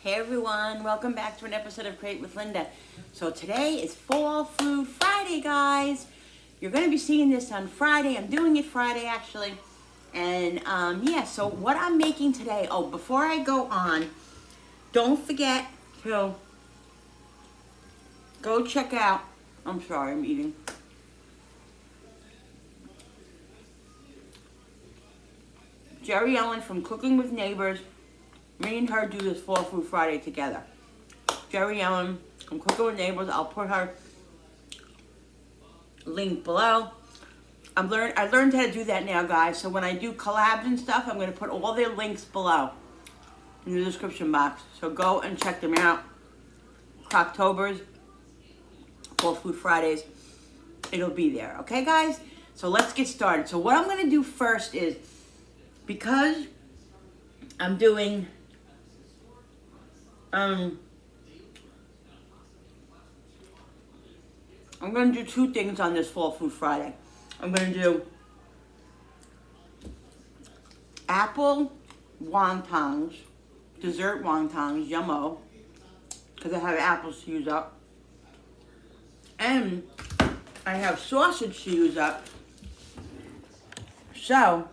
Hey everyone, welcome back to an episode of Create with Linda. So today is Fall Food Friday, guys. You're going to be seeing this on Friday. I'm doing it Friday actually. And yeah, so what I'm making today, before I go on, don't forget to go check out, I'm sorry, I'm eating. Jerry Ellen from Cooking with Neighbors. Me and her do this Fall Food Friday together. Jerry Ellen from Cooking with Neighbors. I'll put her link below. I learned how to do that now, guys. So when I do collabs and stuff, I'm going to put all their links below in the description box. So go and check them out. Croctober's, Fall Food Fridays. It'll be there. Okay, guys? So let's get started. So what I'm going to do first is, because I'm doing I'm going to do two things on this Fall Food Friday. I'm going to do apple wontons, dessert wontons, yummo, because I have apples to use up. And I have sausage to use up. So,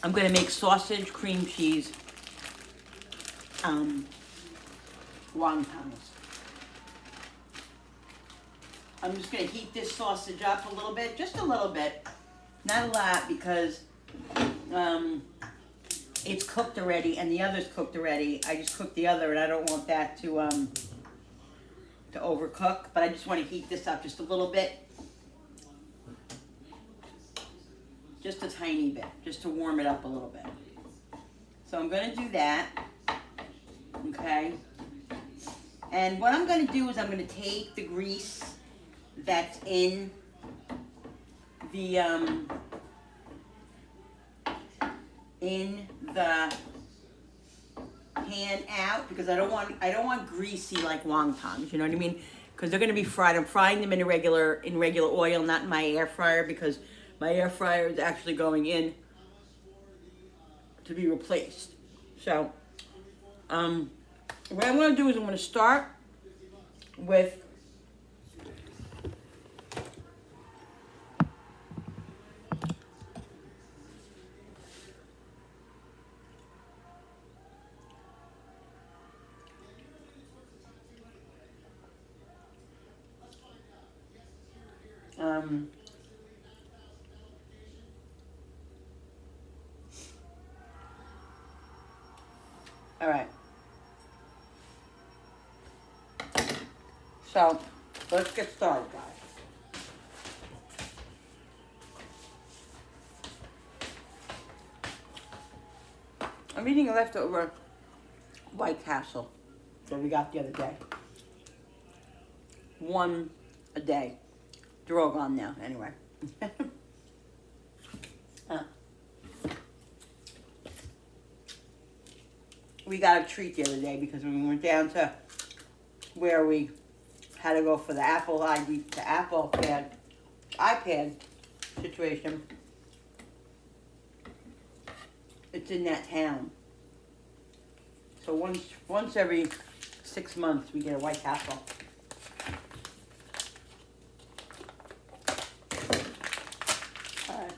I'm going to make sausage cream cheese wontons. I'm just going to heat this sausage up a little bit, just a little bit, not a lot, because it's cooked already and the other's cooked already. I just cooked the other and I don't want that to overcook, but I just want to heat this up just a little bit, just a tiny bit, just to warm it up a little bit. So I'm going to do that, okay? And what I'm going to do is I'm going to take the grease that's in the pan out, because I don't want greasy like wontons, you know what I mean? Because they're going to be fried. I'm frying them in regular oil, not in my air fryer, because my air fryer is actually going in to be replaced. So what I'm going to do is I'm going to start with all right. So let's get started, guys. I'm eating a leftover White Castle that we got the other day. One a day. They're all gone now, anyway. We got a treat the other day because when we went down to where we had to go for the Apple iPad situation. It's in that town. So once every 6 months we get a White Castle. Alright.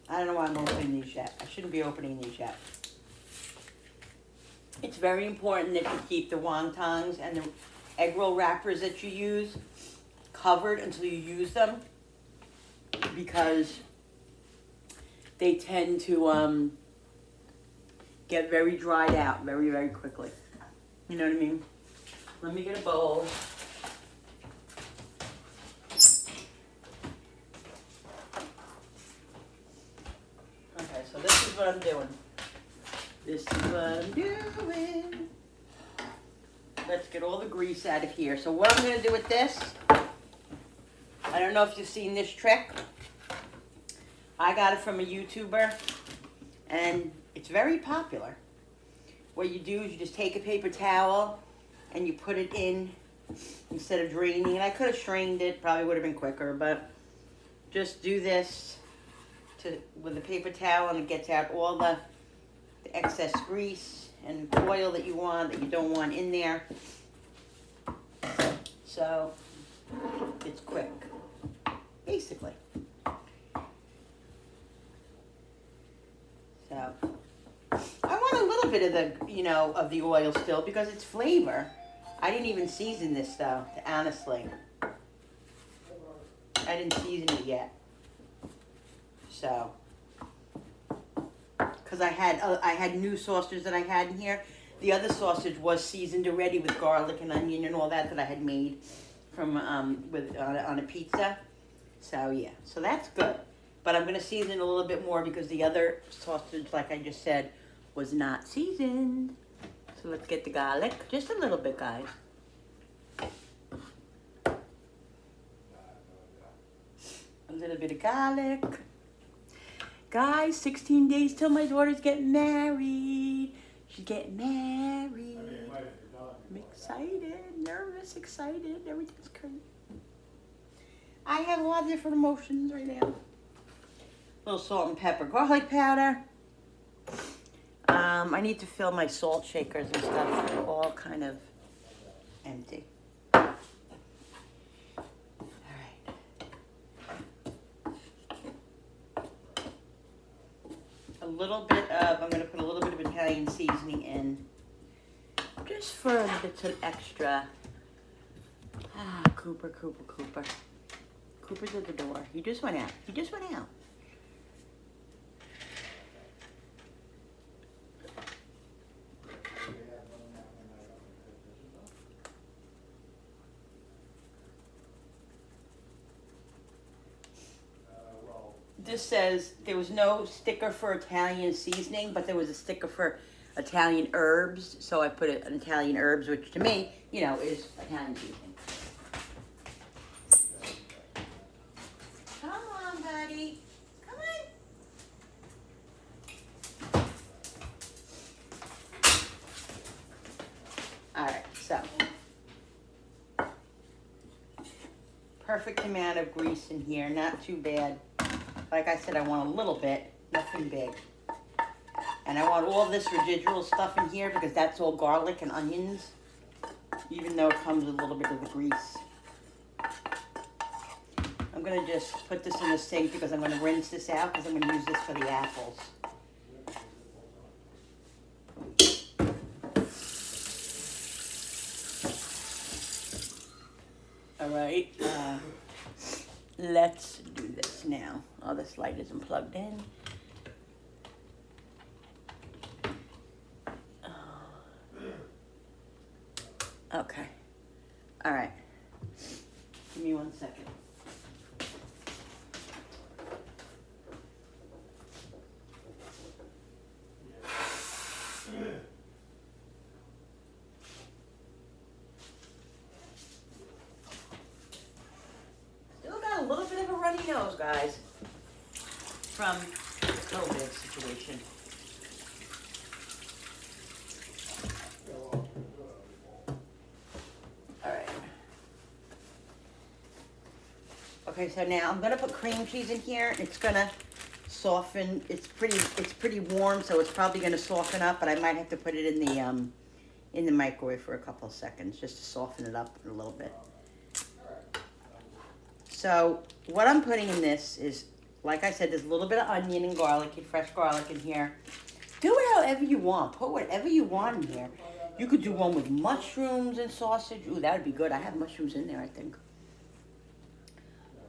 I don't know why I'm opening these yet. I shouldn't be opening these yet. It's very important that you keep the wontons and the egg roll wrappers that you use covered until you use them, because they tend to get very dried out very, very quickly. You know what I mean? Let me get a bowl. Okay, so this is what I'm doing. This is what I'm doing. Let's get all the grease out of here. So what I'm going to do with this, I don't know if you've seen this trick. I got it from a YouTuber, and it's very popular. What you do is you just take a paper towel and you put it in instead of draining it. I could have strained it, probably would have been quicker, but just do this with a paper towel, and it gets out all the excess grease and oil that you want, that you don't want in there. So it's quick, basically. So I want a little bit of the, of the oil still because it's flavor. I didn't even season this though, honestly. I didn't season it yet. So, because I had new sausage that I had in here. The other sausage was seasoned already with garlic and onion and all that I had made from on a pizza. So yeah, so that's good. But I'm gonna season a little bit more because the other sausage, like I just said, was not seasoned. So let's get the garlic, just a little bit, guys. A little bit of garlic. Guys, 16 days till my daughter's getting married. She's getting married. I'm excited, nervous, excited. Everything's crazy. I have a lot of different emotions right now. A little salt and pepper, garlic powder. I need to fill my salt shakers and stuff. They're all kind of empty. I'm going to put a little bit of Italian seasoning in, just for a bit of extra. Cooper. Cooper's at the door. He just went out. This says there was no sticker for Italian seasoning, but there was a sticker for Italian herbs. So I put an Italian herbs, which to me, is Italian seasoning. Come on, buddy. Come on. All right, so perfect amount of grease in here, not too bad. Like I said, I want a little bit, nothing big. And I want all this residual stuff in here because that's all garlic and onions, even though it comes with a little bit of the grease. I'm going to just put this in the sink because I'm going to rinse this out because I'm going to use this for the apples. All right. Let's do this now. Oh, this light isn't plugged in. Okay. All right. Give me 1 second. A little bit of a runny nose, guys, from the COVID situation. All right. Okay, so now I'm gonna put cream cheese in here. It's gonna soften. It's pretty warm, so it's probably gonna soften up. But I might have to put it in the microwave for a couple of seconds just to soften it up a little bit. So what I'm putting in this is, like I said, there's a little bit of onion and garlic, fresh garlic in here. Do it however you want. Put whatever you want in here. You could do one with mushrooms and sausage. Ooh, that would be good. I have mushrooms in there, I think.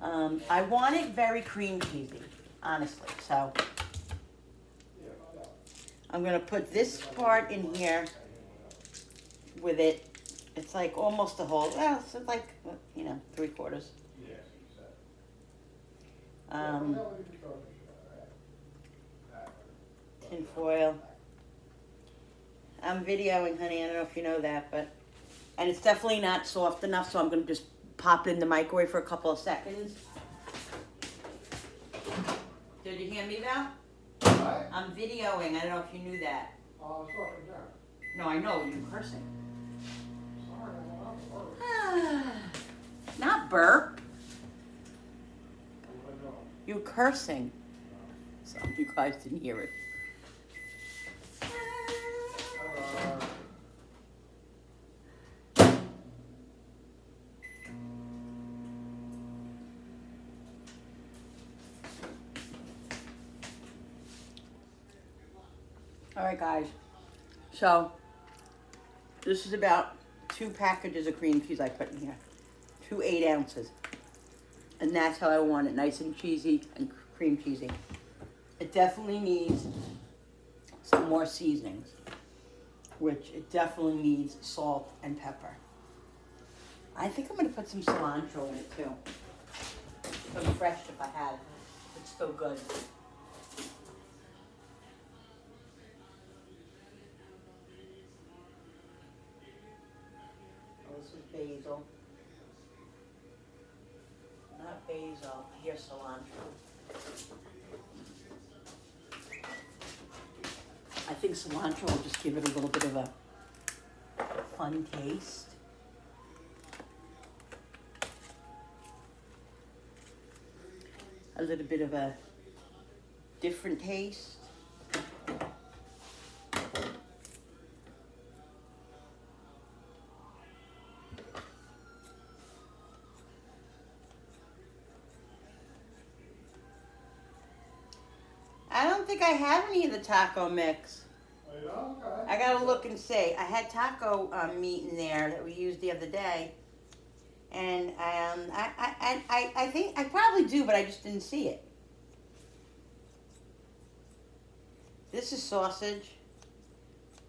I want it very cream cheesy, honestly. So I'm going to put this part in here with it. It's like almost a whole, well, it's like, 3/4. Tin foil. I'm videoing, honey. I don't know if you know that, and it's definitely not soft enough, so I'm going to just pop it in the microwave for a couple of seconds. Did you hear me, Val? What? I'm videoing. I don't know if you knew that. Oh, it's right there. No, I know. You're cursing. Sorry, Not burp. You cursing. So you guys didn't hear it. All right, guys. So this is about 2 packages of cream cheese I put in here. 2 8 ounces. And that's how I want it, nice and cheesy and cream cheesy. It definitely needs some more seasonings, which it definitely needs salt and pepper. I think I'm gonna put some cilantro in it too. Some fresh if I had. It's still good. Oh, this is basil. Not basil, here's cilantro. I think cilantro will just give it a little bit of a fun taste. A little bit of a different taste. I don't think I have any of the taco mix. Oh, you don't? Okay. I gotta look and see. I had taco meat in there that we used the other day, and I think I probably do, but I just didn't see it. This is sausage,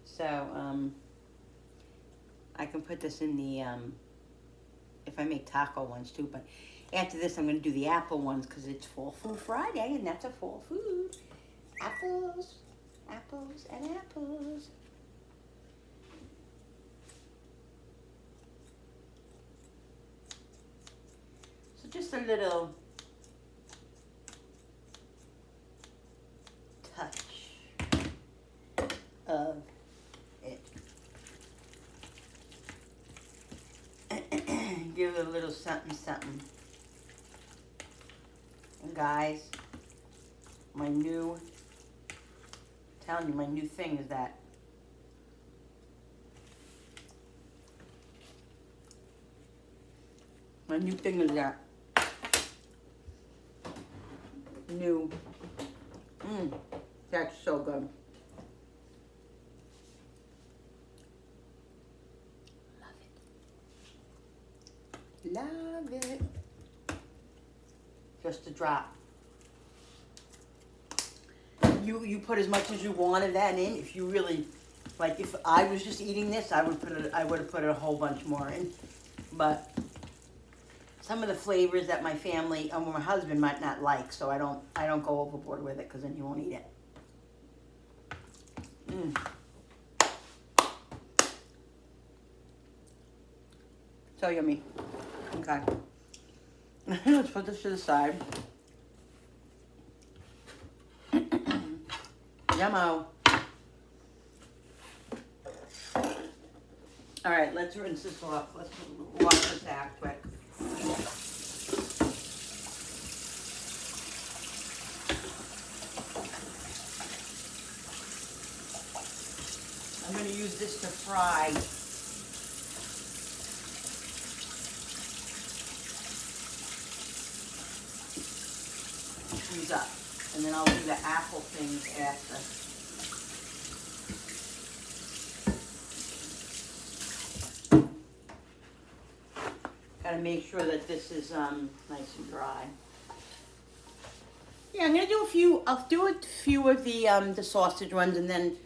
so I can put this in the if I make taco ones too. But after this, I'm gonna do the apple ones because it's Fall Food Friday, and that's a fall food. Apples, apples, and apples. So just a little touch of it. Give it a little something, something. And guys, telling you, my new thing is that that's so good. Love it. Just a drop. You put as much as you want of that in. If you really, like, if I was just eating this, I would have put a whole bunch more in. But some of the flavors that my family and my husband might not like, so I don't go overboard with it because then you won't eat it. So yummy. Okay. Let's put this to the side. Yummo. All right, let's rinse this off. Let's wash this out quick. I'm going to use this to fry these up. And then I'll do the apple things after. Gotta make sure that this is nice and dry. Yeah, I'm gonna do a few. I'll do a few of the sausage ones, and then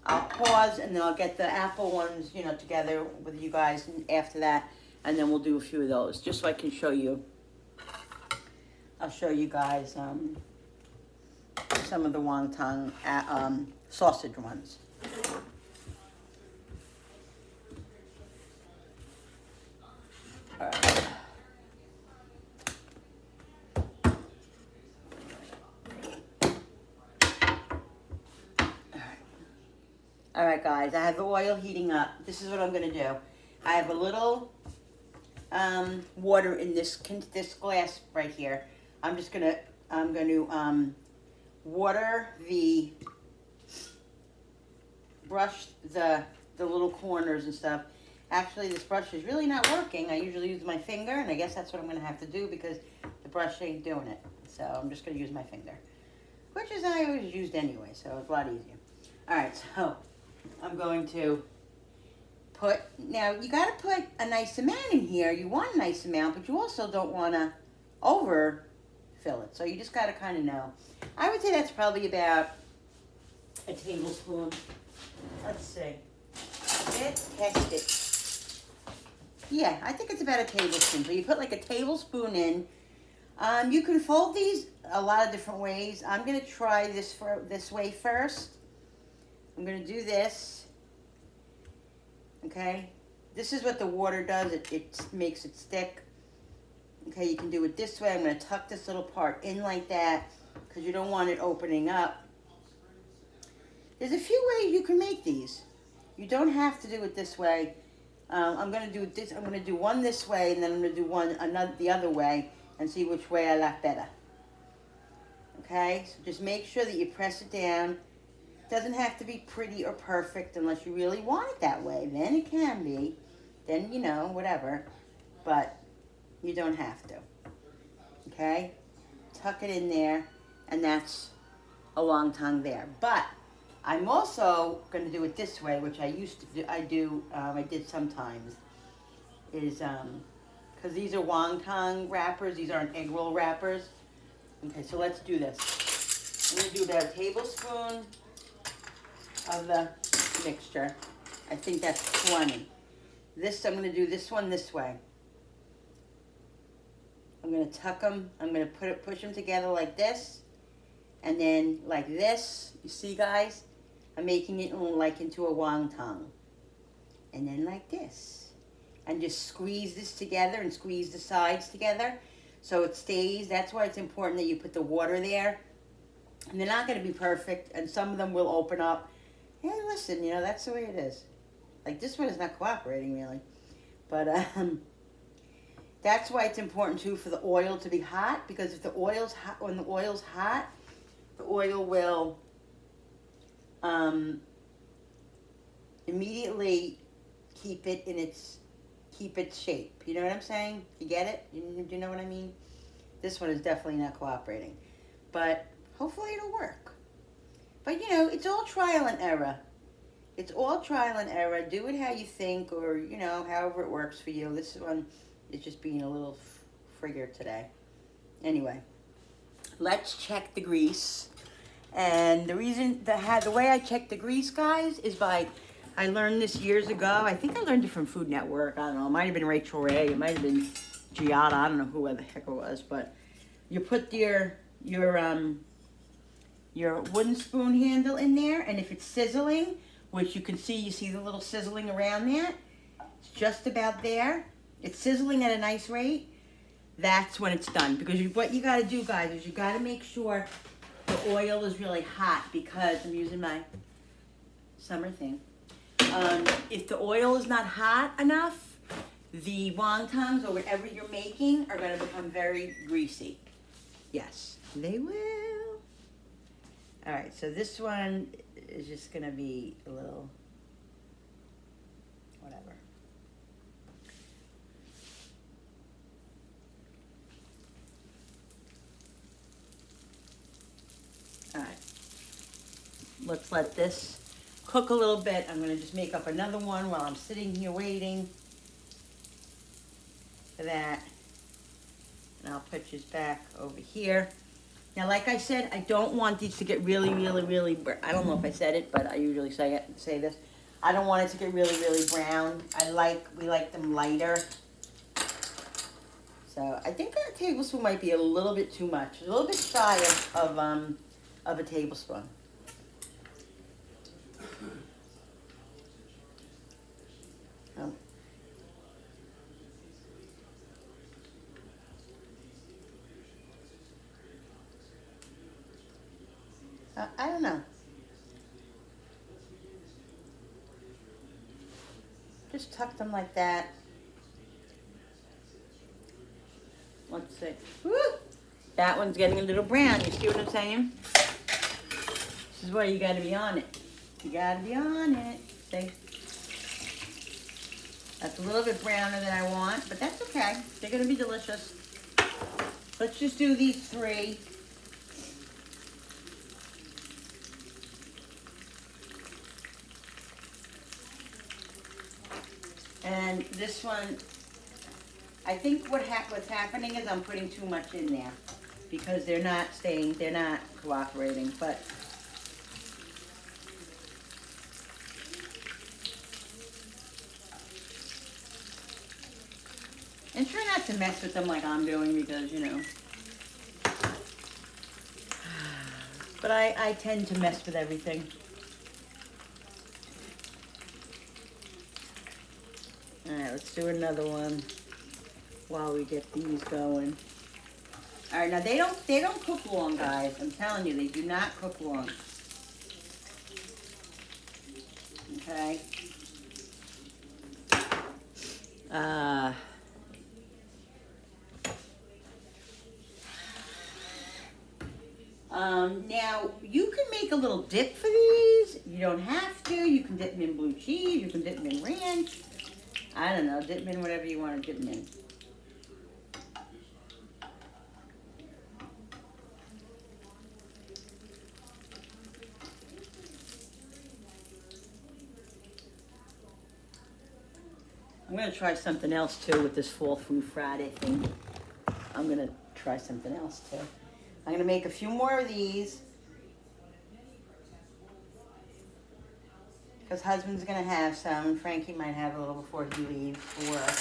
I'll pause, and then I'll get the apple ones, together with you guys after that, and then we'll do a few of those, just so I can show you. I'll show you guys some of the wonton sausage ones. All right. All right, guys, I have the oil heating up. This is what I'm gonna do. I have a little water in this glass right here. I'm going to water brush the little corners and stuff. Actually, this brush is really not working. I usually use my finger, and I guess that's what I'm gonna have to do because the brush ain't doing it. So I'm just gonna use my finger, which is I always used anyway, so it's a lot easier. All right, so I'm going to now you gotta put a nice amount in here. You want a nice amount, but you also don't wanna overfill it. So you just gotta kind of know. I would say that's probably about a tablespoon. Let's see. Get tested. Yeah, I think it's about a tablespoon. So you put like a tablespoon in. You can fold these a lot of different ways. I'm gonna try this way first. I'm gonna do this. Okay, this is what the water does. It makes it stick. Okay, you can do it this way. I'm gonna tuck this little part in like that because you don't want it opening up. There's a few ways you can make these. You don't have to do it this way. I'm gonna do this. I'm gonna do one this way, and then I'm gonna do the other way, and see which way I like better. Okay, so just make sure that you press it down. It doesn't have to be pretty or perfect unless you really want it that way. Then it can be. Then, you know, whatever. But you don't have to. Okay, tuck it in there, and that's a wonton there. But I'm also going to do it this way, which I used to do. I did sometimes. Is because these are wonton wrappers. These aren't egg roll wrappers. Okay, so let's do this. I'm going to do about a tablespoon of the mixture. I think that's 20. I'm going to do this one this way. I'm going to tuck them. I'm going to push them together like this, and then like this. You see, guys? I'm making it like into a wonton. And then like this. And just squeeze this together and squeeze the sides together so it stays. That's why it's important that you put the water there. And they're not going to be perfect, and some of them will open up. Hey, listen, you know, that's the way it is. Like this one is not cooperating really. But that's why it's important too for the oil to be hot, because if the oil's hot, when the oil's hot, the oil will immediately keep its shape. You know what I'm saying? You get it? Do you know what I mean? This one is definitely not cooperating, but hopefully it'll work. But you know, it's all trial and error. It's all trial and error. Do it how you think, or you know, however it works for you. This one is just being a little frigger today. Anyway, let's check the grease. And the reason, the way I check the grease, guys, is I learned this years ago. I think I learned it from Food Network. I don't know. It might have been Rachel Ray. It might have been Giada. I don't know who the heck it was. But you put your wooden spoon handle in there, and if it's sizzling, which you see the little sizzling around that. It's just about there. It's sizzling at a nice rate. That's when it's done. Because what you got to do, guys, is you got to make sure the oil is really hot, because I'm using my summer thing. If the oil is not hot enough, the wontons or whatever you're making are going to become very greasy. Yes, they will. All right, so this one is just going to be a little whatever. All right, let's let this cook a little bit. I'm going to just make up another one while I'm sitting here waiting for that. And I'll put this back over here. Now, like I said, I don't want these to get really, I don't know if I said it, but I usually say this. I don't want it to get really brown. We like them lighter. So I think a tablespoon might be a little bit too much. A little bit shy of a tablespoon. I don't know. Just tuck them like that. Let's see. Woo! That one's getting a little brown. You see what I'm saying? This is why you gotta be on it. You gotta be on it. See? That's a little bit browner than I want, but that's okay. They're gonna be delicious. Let's just do these 3. And this one, I think what's happening is I'm putting too much in there because they're not cooperating, but and try not to mess with them like I'm doing because, you know. But I tend to mess with everything. All right, let's do another one while we get these going. All right, now they don't cook long, guys. I'm telling you, they do not cook long. Okay. Now you can make a little dip for these. You don't have to. You can dip them in blue cheese. You can dip them in ranch. I don't know. Dip them in whatever you want to dip them in. I'm going to try something else too with this Fall Food Friday thing. I'm going to try something else too. I'm going to make a few more of these. Because husband's going to have some, and Frankie might have a little before he leaves for work.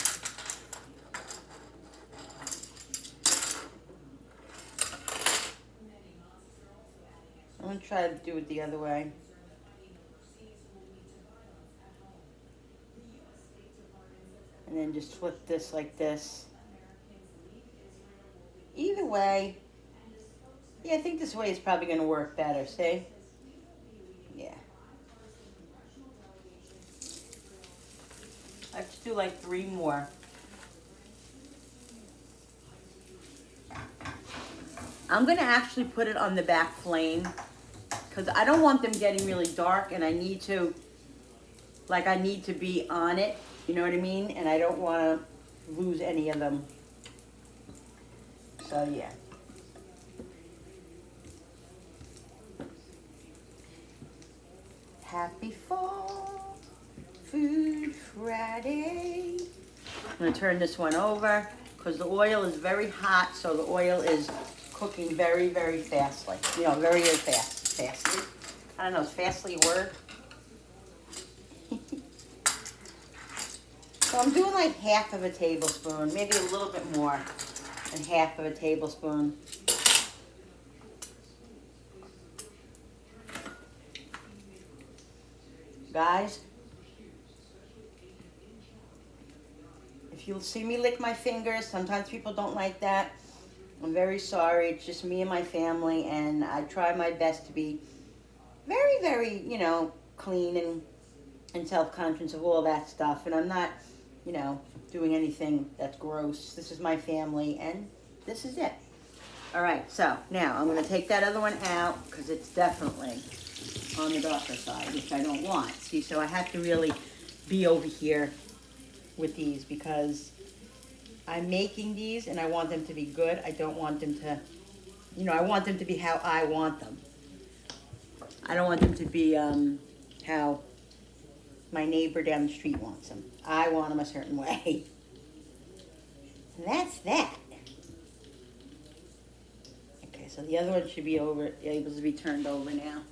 I'm going to try to do it the other way. And then just flip this like this. Either way, yeah, I think this way is probably going to work better, see? Yeah. Let's do like 3 more. I'm going to actually put it on the back flame because I don't want them getting really dark, and I need to be on it, you know what I mean? And I don't want to lose any of them. So yeah. Happy Fall Food Friday. I'm going to turn this one over because the oil is very hot, so the oil is cooking very, very fastly. You know, very, very fast. Fastly. I don't know, is fastly a word? So I'm doing like half of a tablespoon, maybe a little bit more than half of a tablespoon. Guys, if you'll see me lick my fingers, sometimes people don't like that. I'm very sorry. It's just me and my family, and I try my best to be very, very, you know, clean and self-conscious of all that stuff. And I'm not, you know, doing anything that's gross. This is my family, and this is it. All right, so now I'm going to take that other one out because it's definitely on the darker side, which I don't want. See, so I have to really be over here with these because I'm making these and I want them to be good. I don't want them to, you know, I want them to be how I want them. I don't want them to be how my neighbor down the street wants them. I want them a certain way. And that's that. Okay, so the other one should be able to be turned over now.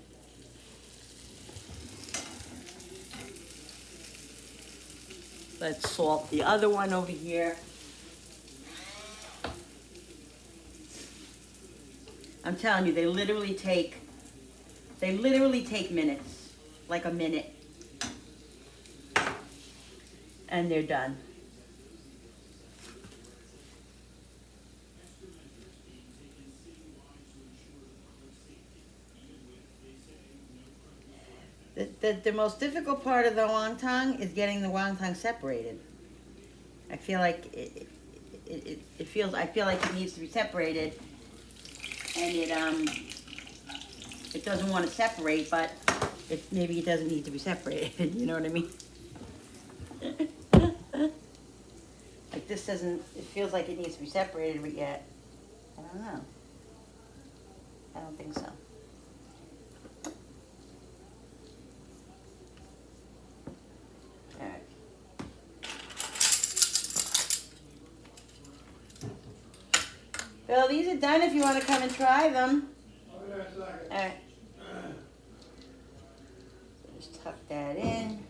Let's salt the other one over here. I'm telling you, they literally take minutes, like a minute, and they're done. The most difficult part of the wonton is getting the wonton separated. I feel like I feel like it needs to be separated, and it it doesn't want to separate, but maybe it doesn't need to be separated. You know what I mean? Like this doesn't, it feels like it needs to be separated, but yet, I don't know. I don't think so. Alright. Well, these are done if you want to come and try them. I'll be there in a second. Alright. Just tuck that in.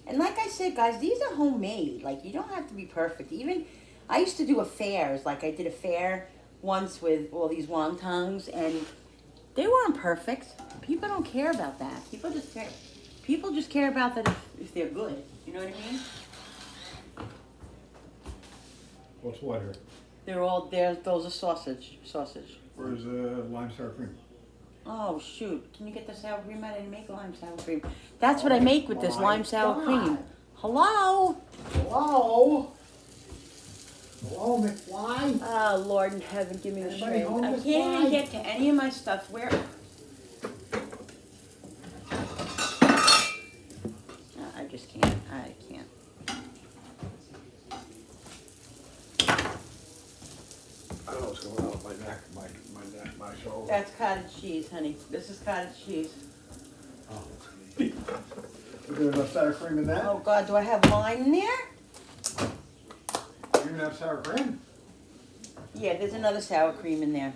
And like I said, guys, these are homemade. Like, you don't have to be perfect. Even, I used to do affairs. Like, I did a fair once with all these wontons, and they weren't perfect. People don't care about that. People just care about that if they're good. You know what I mean? What's what here? Those are sausage. Where's lime sour cream? Oh, shoot. Can you get the sour cream? I didn't make lime sour cream. That's what I make with this lime sour cream. Hello? Hello? Hello, McFly? Oh, Lord in heaven, give me the Anybody strength. home I this can't even fly? get to any of my stuff. Where? No, I just can't. I can't. I don't know what's going on with my neck, my shoulder. That's cottage cheese, honey. This is cottage cheese. Oh. Is there enough sour cream in that? Oh, God, do I have lime in there? You even have sour cream? Yeah, there's another sour cream in there.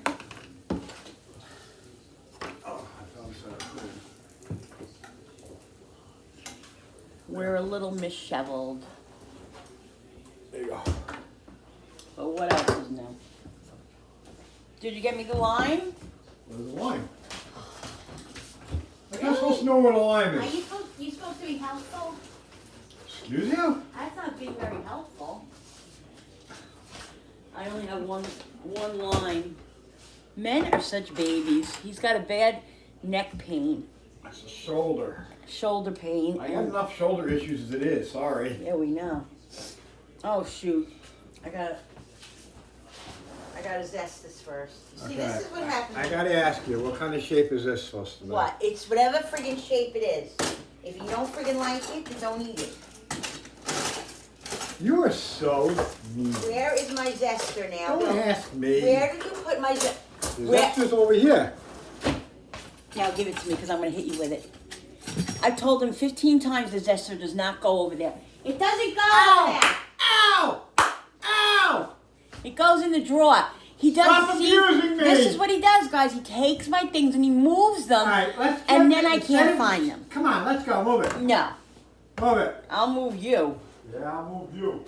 Oh, I found sour cream. We're a little misheveled. There you go. But what else is new? Did you get me the lime? Where's the lime? I'm not supposed to know what a lime Are is. you supposed to be helpful? Excuse you? That's not being very helpful. I only have one line. Men are such babies. He's got a bad neck pain, That's a shoulder. shoulder pain. I got enough shoulder issues as it is, sorry. Yeah, we know. Oh shoot! I gotta zest this first. See, this is what happens. I gotta ask you, what kind of shape is this supposed to be? What? It's whatever friggin' shape it is. If you don't friggin' like it, then don't eat it. You are so mean. Where is my zester now? Don't ask me. Where did you put my zester? The zester's over here. Now give it to me because I'm going to hit you with it. I've told him 15 times the zester does not go over there. It doesn't go over there. Ow! Ow! It goes in the drawer. He does. Stop abusing me! This is what he does, guys. He takes my things and he moves them, All right, let's get and then it. I can't find them. Come on, let's go. Move it. No, Move it. I'll move you. Yeah, I'll move you.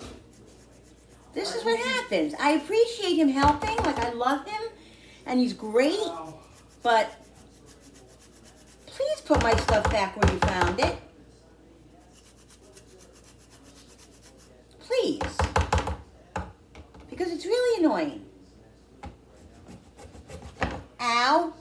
This is what happens. I appreciate him helping. Like, I love him, and he's great. Ow. But please put my stuff back where you found it. Please. Because it's really annoying. Ow.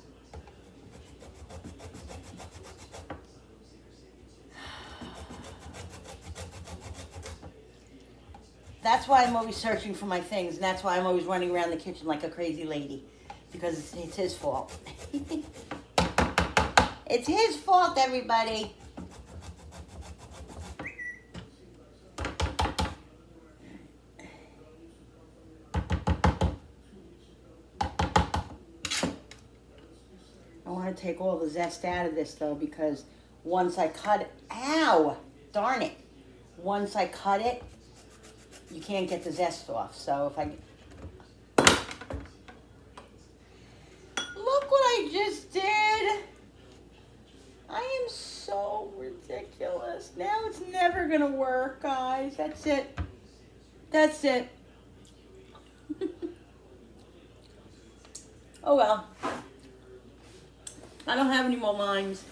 That's why I'm always searching for my things, and that's why I'm always running around the kitchen like a crazy lady. Because it's his fault. It's his fault, everybody. I want to take all the zest out of this, though, because once I cut it... Ow! Darn it. Once I cut it, you can't get the zest off. So if I... Look what I just did. I am so ridiculous. Now it's never going to work, guys. That's it. That's it. Oh, well. I don't have any more limes.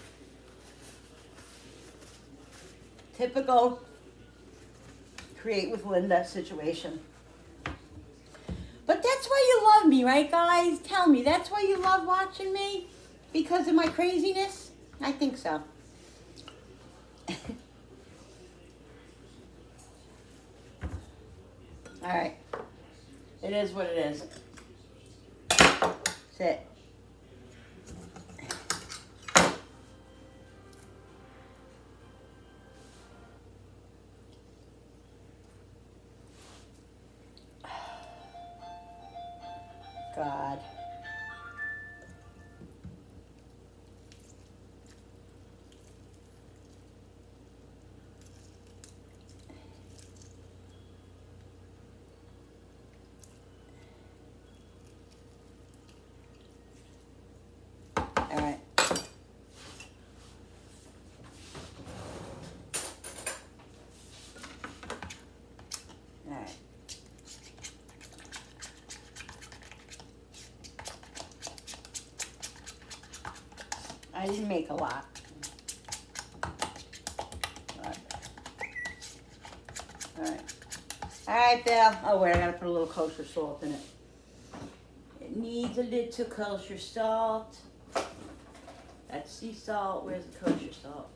Typical create with Linda situation. But that's why you love me, right, guys? Tell me, that's why you love watching me? Because of my craziness? I think so. All right. It is what it is. That's it. God. All right. All right. I didn't make a lot. Alright. Alright, Bill. Oh, wait, I gotta put a little kosher salt in it. It needs a little kosher salt. That's sea salt. Where's the kosher salt?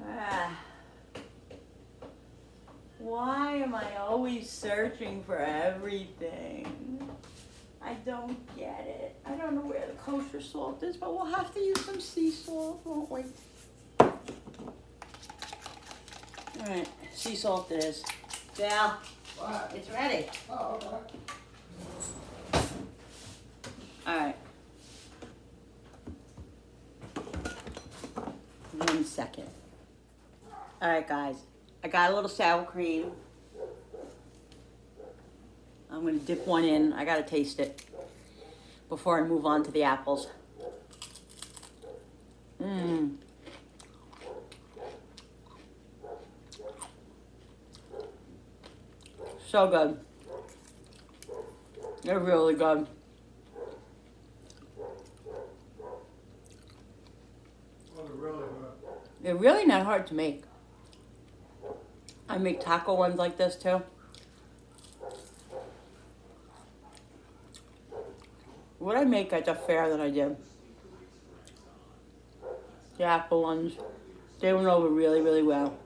Ah. Why am I always searching for everything? I don't get it. I don't know where the kosher salt is, but we'll have to use some sea salt, won't we? Alright, sea salt it is. Val, What? it's ready. Oh, okay. Alright. 1 second. Alright, guys. I got a little sour cream. I'm going to dip one in. I got to taste it before I move on to the apples. Mmm. So good. They're really good. Oh, they're really good. They're really not hard to make. I make taco ones like this too. What I make at the fair that I did, the apple ones, they went over really, really well.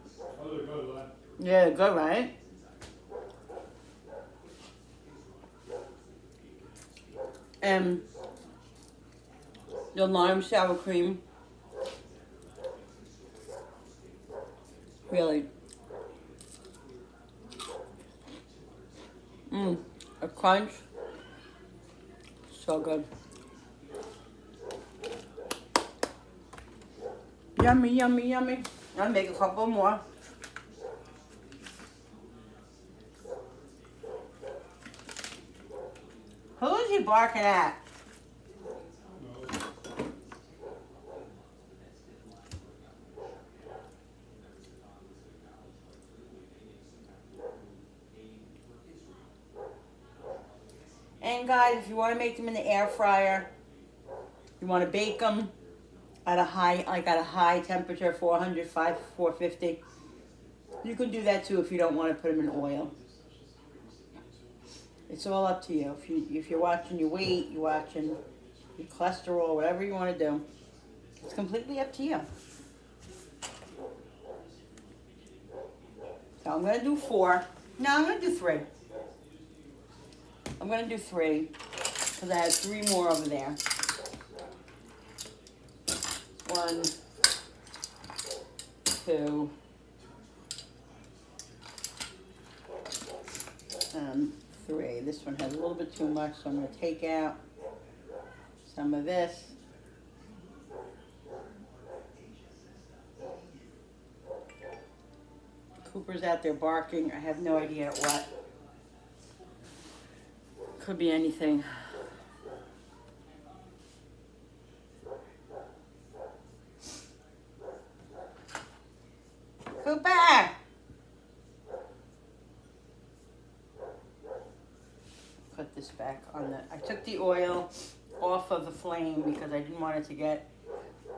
Oh, they're good, lad. Yeah, they're good, right? And the lime sour cream, really. A crunch, so good. Yummy, yummy, yummy. I'll make a couple more. Who is he barking at? And guys, if you want to make them in the air fryer, you want to bake them at a high temperature, 400, 450. You can do that too if you don't want to put them in oil. It's all up to you. If you're watching your weight, you're watching your cholesterol, whatever you want to do, it's completely up to you. So I'm going to do 4. No, I'm going to do 3. I'm going to do 3 because I have 3 more over there. 1, 2, 3. This one has a little bit too much, so I'm going to take out some of this. Cooper's out there barking. I have no idea what. Could be anything. Cooper! Put this back on the... I took the oil off of the flame because I didn't want it to get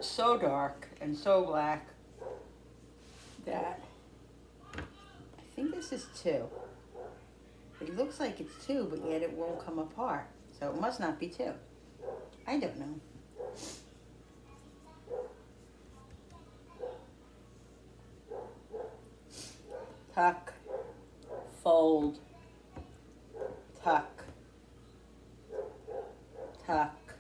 so dark and so black that... I think this is 2. It looks like it's 2, but yet it won't come apart. So it must not be 2. I don't know. Tuck, fold, tuck, tuck.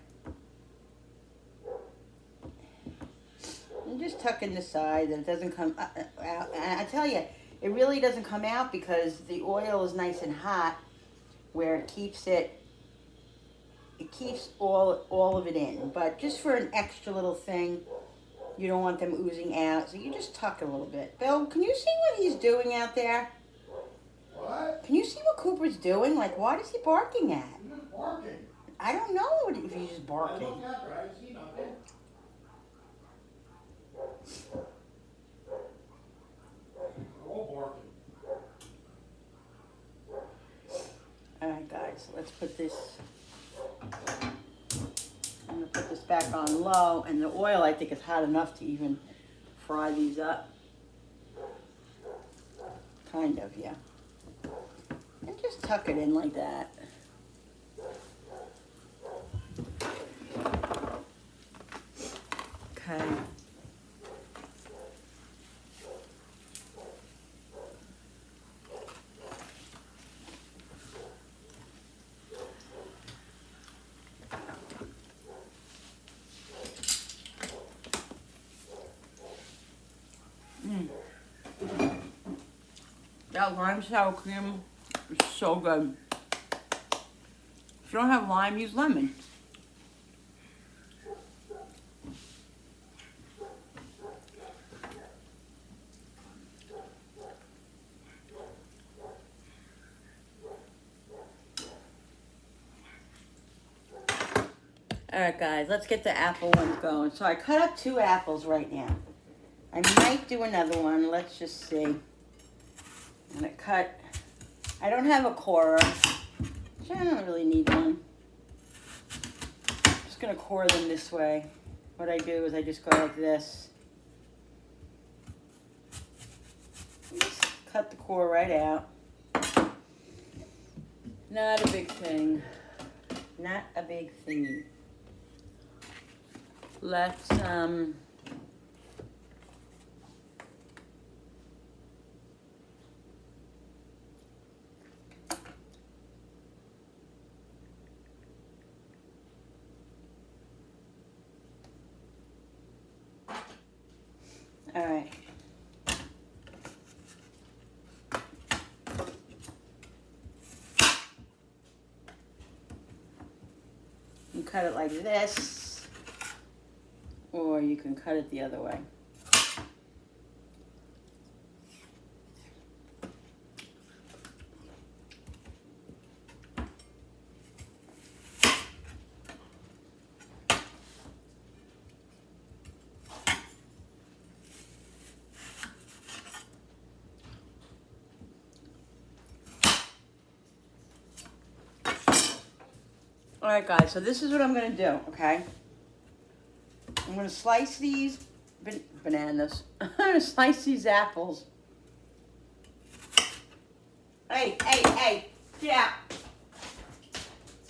And just tuck in the side and it doesn't come out. And I tell you, it really doesn't come out because the oil is nice and hot where it keeps it it keeps all of it in. But just for an extra little thing, you don't want them oozing out, so you just tuck a little bit. Bill, can you see what he's doing out there? What? Can you see what Cooper's doing? Like, what is he barking at? He's just barking. I don't know if he's just I barking. look after, I see nothing. They're all barking. All right, guys, let's put this. I'm gonna put this back on low, and the oil I think is hot enough to even fry these up. Kind of, yeah. And just tuck it in like that. Okay. That lime sour cream is so good. If you don't have lime, use lemon. Alright guys, let's get the apple ones going. So I cut up 2 apples right now. I might do another one, let's just see. I'm gonna cut, I don't have a corer, so I don't really need one. I'm just gonna core them this way. What I do is I just go like this. Just cut the core right out. Not a big thing. Not a big thing. Let's, all right. You cut it like this, or you can cut it the other way. All right, guys, so this is what I'm gonna do, okay? I'm gonna slice these bananas. I'm gonna slice these apples. Hey, get out.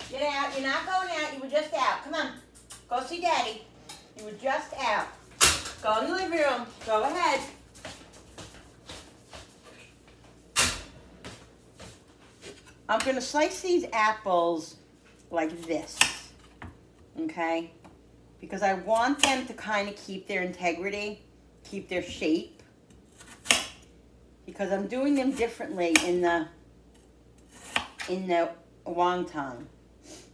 Get out, you're not going out, you were just out. Come on, go see Daddy. You were just out. Go in the living room, go ahead. I'm gonna slice these apples like this, okay? Because I want them to kind of keep their integrity, keep their shape. Because I'm doing them differently in the wonton.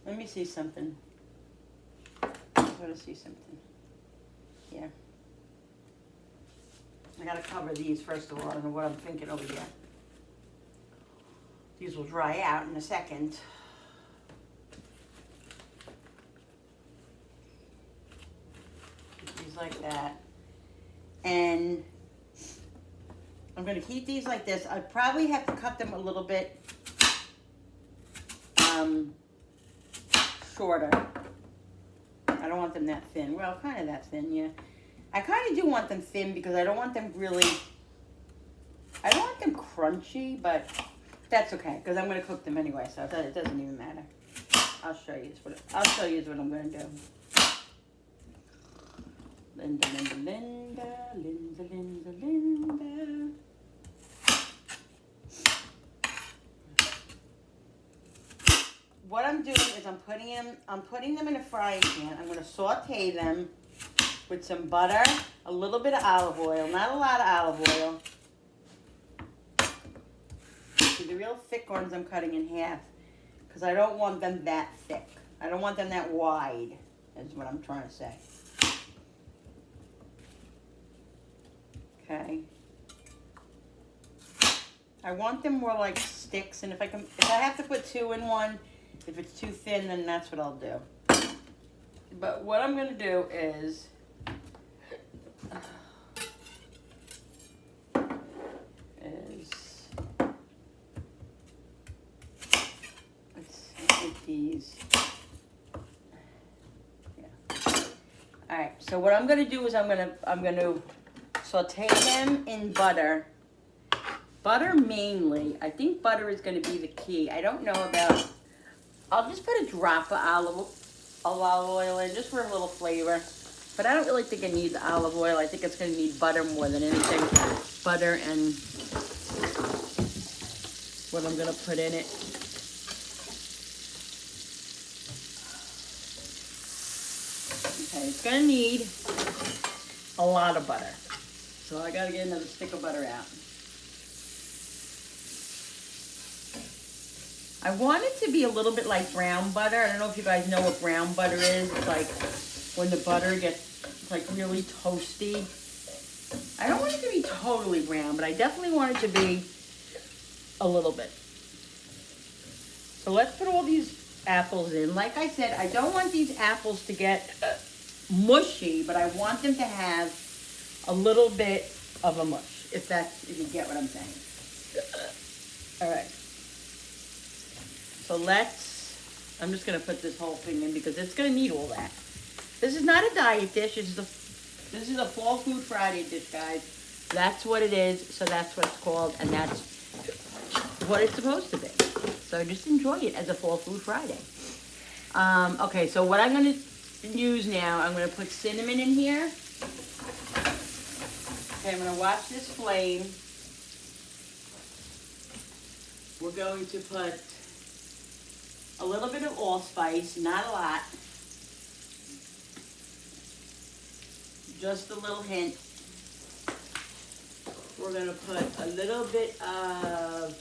Let me see something. I want to see something. Here. I gotta cover these first of all. I don't know what I'm thinking over here. These will dry out in a second. Like that, and I'm going to keep these like this. I probably have to cut them a little bit shorter. I don't want them that thin. Well, kind of that thin, yeah. I kind of do want them thin because I don't want them really, I don't want them crunchy, but that's okay because I'm going to cook them anyway, so it doesn't even matter. I'll show you what I'm going to do. Linda. What I'm doing is I'm putting them in a frying pan. I'm going to saute them with some butter, a little bit of olive oil, not a lot of olive oil. See, the real thick ones I'm cutting in half because I don't want them that thick. I don't want them that wide, is what I'm trying to say. Okay. I want them more like sticks, and if I have to put 2 in one, if it's too thin, then that's what I'll do. But what I'm gonna do is, let's get these. Yeah. All right. So what I'm gonna do is I'm gonna saute them in butter. Butter mainly. I think butter is gonna be the key. I don't know about. I'll just put a drop of olive oil in just for a little flavor. But I don't really think it needs olive oil. I think it's gonna need butter more than anything. Butter and what I'm gonna put in it. Okay, it's gonna need a lot of butter. So I gotta get another stick of butter out. I want it to be a little bit like brown butter. I don't know if you guys know what brown butter is. It's like when the butter gets like really toasty. I don't want it to be totally brown, but I definitely want it to be a little bit. So let's put all these apples in. Like I said, I don't want these apples to get mushy, but I want them to have a little bit of a mush, if you get what I'm saying. All right. So I'm just gonna put this whole thing in because it's gonna need all that. This is not a diet dish. This is a Fall Food Friday dish, guys. That's what it is. So that's what it's called, and that's what it's supposed to be. So just enjoy it as a Fall Food Friday. Okay, so what I'm gonna use now, I'm gonna put cinnamon in here. Okay, I'm gonna watch this flame. We're going to put a little bit of allspice, not a lot. Just a little hint. We're gonna put a little bit of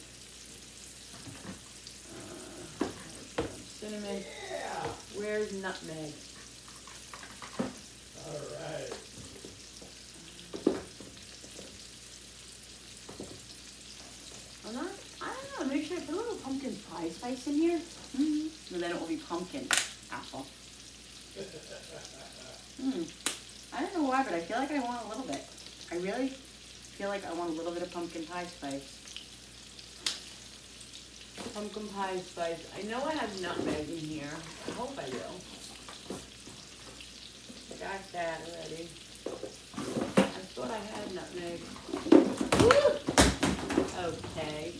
cinnamon. Yeah. Where's nutmeg? All right. I don't know, maybe should I put a little pumpkin pie spice in here? Mm-hmm. And then it will be pumpkin apple. I don't know why, but I feel like I want a little bit. I really feel like I want a little bit of pumpkin pie spice. Pumpkin pie spice. I know I have nutmeg in here. I hope I do. I got that already. I thought I had nutmeg. Woo! Okay.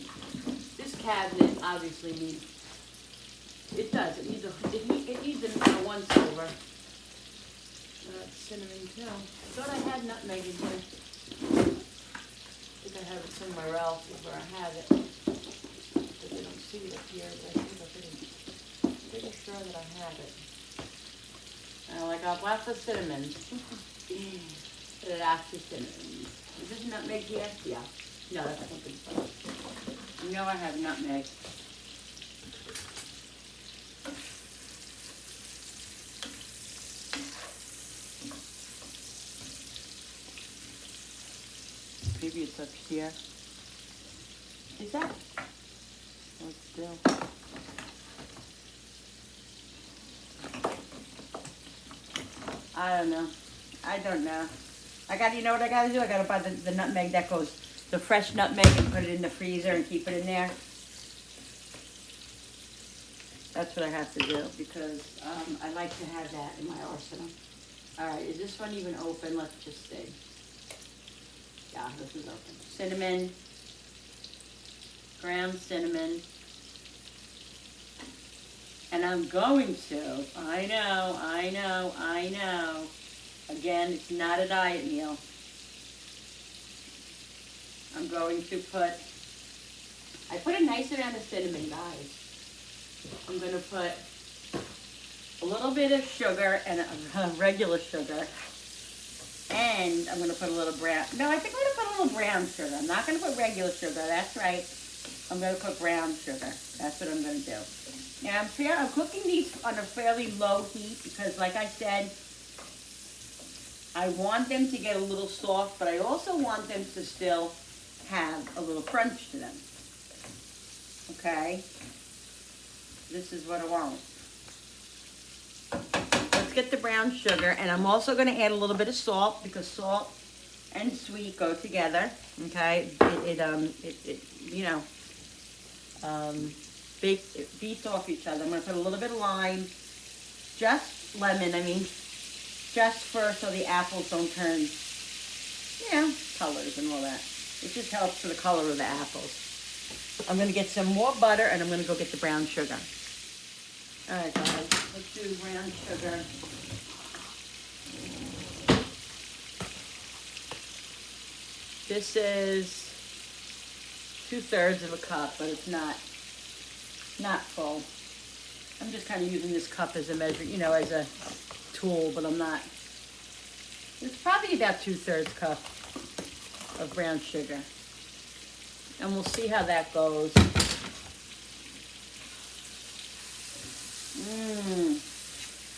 This cabinet obviously needs. It does. It needs a once over. Cinnamon too. I thought I had nutmeg in here. I think I have it somewhere else is where I have it. But they don't see it up here. But I think I'm pretty sure that I have it. Like a lots of cinnamon. Lots of cinnamon. Is this nutmeg here? Yeah. No, that's pumpkin spice. You know I have nutmeg. Maybe it's up here. Is that? What's still? I don't know. You know what I gotta do? I gotta buy the nutmeg that goes, the fresh nutmeg, and put it in the freezer and keep it in there. That's what I have to do because I like to have that in my arsenal. All right, is this one even open? Let's just see. Yeah, this is open. Cinnamon, ground cinnamon. And I'm going to, I know. Again, it's not a diet meal. I'm going to I put a nice amount of cinnamon, guys. I'm going to put a little bit of sugar and a regular sugar. And I'm going to put a little brown. No, I think I'm going to put a little brown sugar. I'm not going to put regular sugar. That's right. I'm gonna put brown sugar. That's what I'm gonna do. Now I'm cooking these on a fairly low heat because, like I said, I want them to get a little soft, but I also want them to still have a little crunch to them. Okay? This is what I want. Let's get the brown sugar, and I'm also going to add a little bit of salt because salt and sweet go together. Okay? It beats off each other. I'm going to put a little bit of lime, just lemon, just so the apples don't turn, colors and all that. It just helps for the color of the apples. I'm going to get some more butter, and I'm going to go get the brown sugar. All right, guys, let's do brown sugar. This is 2/3 of a cup, but it's not full. I'm just kind of using this cup as a measure, as a tool, but I'm not. It's probably about 2/3 cup of brown sugar. And we'll see how that goes.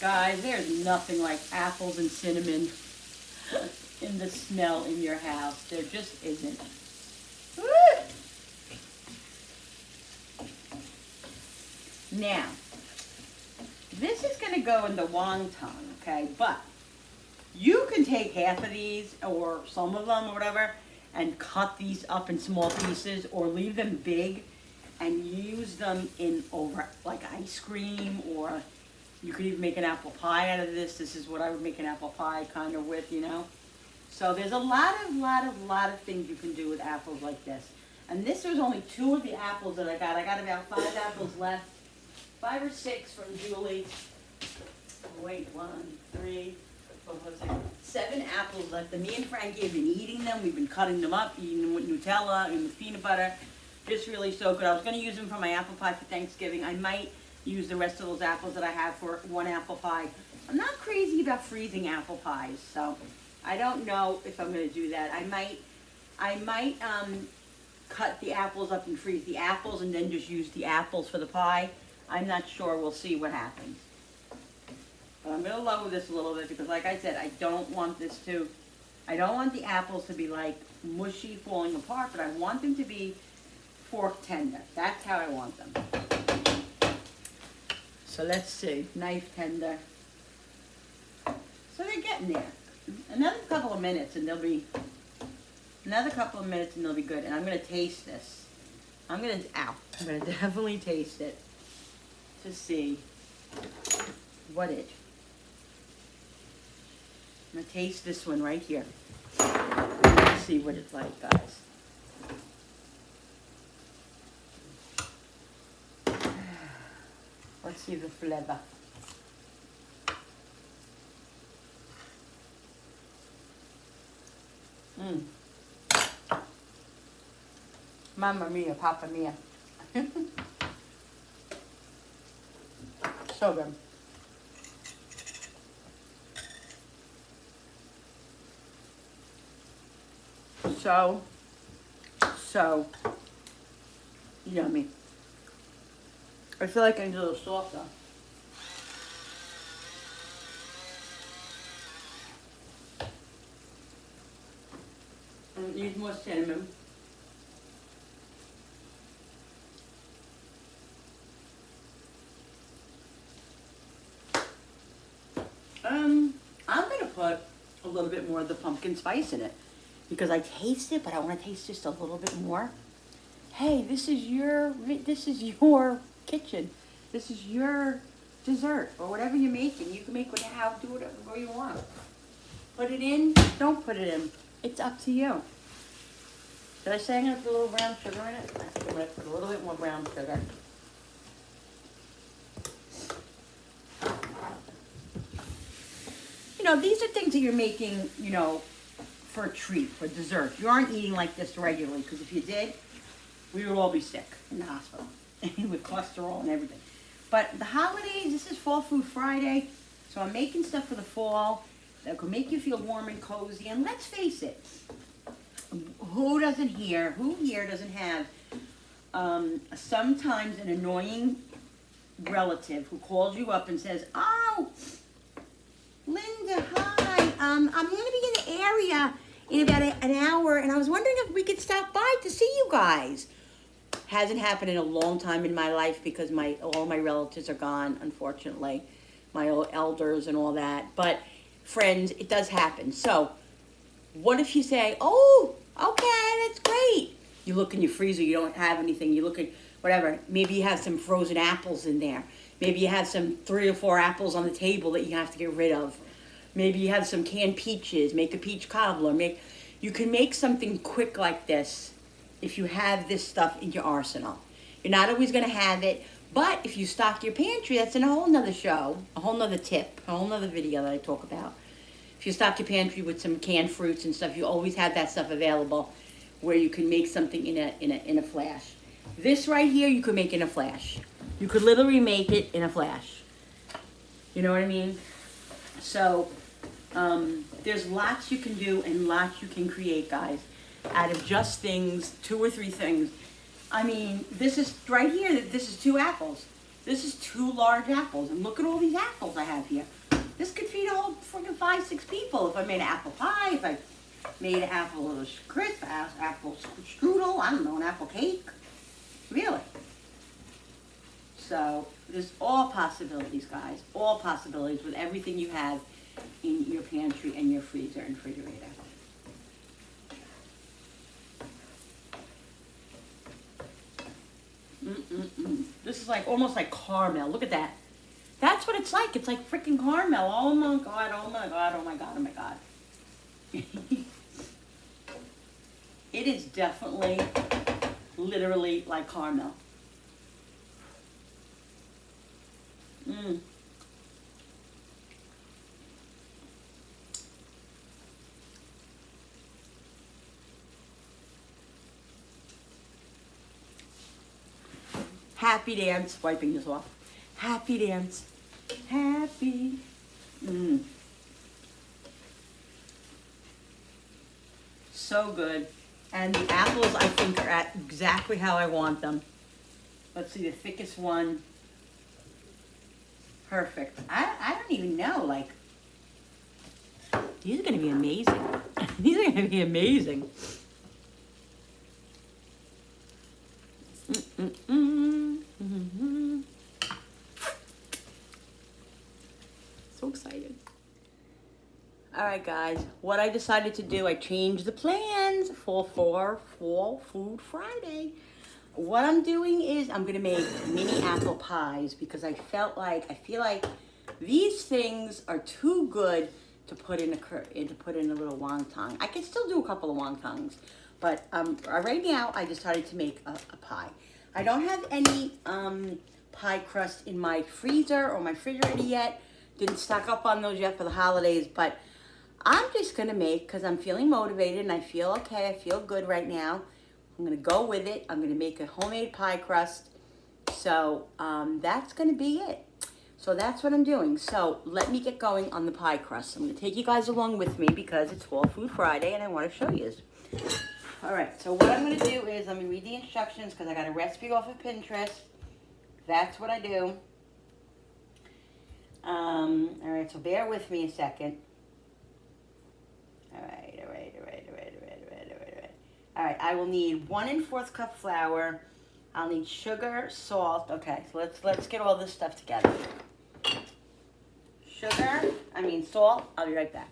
Guys, there's nothing like apples and cinnamon in the smell in your house. There just isn't. Woo! Now, this is going to go in the wonton, okay? But you can take half of these or some of them or whatever and cut these up in small pieces or leave them big and use them in over like ice cream, or you could even make an apple pie out of this. This is what I would make an apple pie kind of with, So there's a lot of things you can do with apples like this. And this was only 2 of the apples that I got. I got about 5 apples left. 5 or 6 from Julie. Wait, 1, 3, 4, 5, 6, 7 apples left. And me and Frankie have been eating them. We've been cutting them up, eating them with Nutella and with peanut butter. Just really so good. I was going to use them for my apple pie for Thanksgiving. I might use the rest of those apples that I have for 1 apple pie. I'm not crazy about freezing apple pies, so I don't know if I'm going to do that. I might cut the apples up and freeze the apples and then just use the apples for the pie. I'm not sure. We'll see what happens. But I'm going to lower this a little bit because, like I said, I don't want the apples to be like mushy, falling apart, but I want them to be fork tender. That's how I want them. So let's see, knife tender. So they're getting there. Another couple of minutes and they'll be good. And I'm going to taste this. I'm going to definitely taste it to see what it. I'm going to taste this one right here. Let's see what it's like, guys. Let's see the flavor. Mamma mia, Papa mia. So good. So yummy. I feel like I need a little softer. Need more cinnamon. I'm gonna put a little bit more of the pumpkin spice in it because I taste it, but I want to taste just a little bit more. Hey, this is your kitchen. This is your dessert or whatever you're making. You can make do whatever you want. Put it in. Don't put it in. It's up to you. Did I say I'm going to put a little brown sugar in it? I think I'm going to put a little bit more brown sugar. These are things that you're making, for a treat, for dessert. You aren't eating like this regularly, because if you did, we would all be sick in the hospital with cholesterol and everything. But the holidays, this is Fall Food Friday, so I'm making stuff for the fall that could make you feel warm and cozy. And let's face it, who here doesn't have sometimes an annoying relative who calls you up and says, "Oh, Linda, hi. I'm going to be in the area in about an hour, and I was wondering if we could stop by to see you guys." Hasn't happened in a long time in my life because all my relatives are gone, unfortunately, my old elders and all that. But friends, it does happen. So, what if you say, "Oh, okay, that's great." You look in your freezer, you don't have anything. You look at whatever. Maybe you have some frozen apples in there. Maybe you have some 3 or 4 apples on the table that you have to get rid of. Maybe you have some canned peaches. Make a peach cobbler. You can make something quick like this if you have this stuff in your arsenal. You're not always going to have it, but if you stock your pantry, that's in a whole nother show, a whole nother tip, a whole nother video that I talk about. If you stock your pantry with some canned fruits and stuff, you always have that stuff available where you can make something in a flash. This right here, you could make in a flash. You could literally make it in a flash. You know what I mean? So, there's lots you can do and lots you can create, guys, out of just things, 2 or 3 things. I mean, this is right here, this is 2 apples. This is 2 large apples, and look at all these apples I have here. This could feed a whole freaking 5, 6 people if I made an apple pie, if I made an apple crisp, apple strudel, I don't know, an apple cake. Really. So, there's all possibilities, guys. All possibilities with everything you have in your pantry and your freezer and refrigerator. This is like almost like caramel. Look at that. That's what it's like. It's like freaking caramel. Oh my god, oh my god, oh my god, oh my god. It is definitely, literally like caramel. Happy dance. Wiping this off. Happy dance. Happy. So good. And the apples, I think, are at exactly how I want them. Let's see, the thickest one. Perfect. I don't even know, like, these are going to be amazing. These are going to be amazing. So excited. All right, guys, what I decided to do, I changed the plans for Fall Food Friday. What I'm doing is I'm gonna make mini apple pies because I feel like these things are too good to put in a little wonton. I can still do a couple of wontons, but right now I decided to make a pie. I don't have any pie crust in my freezer or my refrigerator yet. Didn't stock up on those yet for the holidays, but I'm just gonna make, because I'm feeling motivated and I feel okay, I feel good right now. I'm gonna go with it. I'm gonna make a homemade pie crust. So that's gonna be it. So that's what I'm doing. So let me get going on the pie crust. I'm gonna take you guys along with me because it's Fall Food Friday and I wanna show you. All right, so what I'm gonna do is, let me read the instructions because I got a recipe off of Pinterest. That's what I do. All right, so bear with me a second. All right, I will need 1 1/4 cup flour. I'll need sugar, salt. Okay, so let's get all this stuff together. Salt. I'll be right back.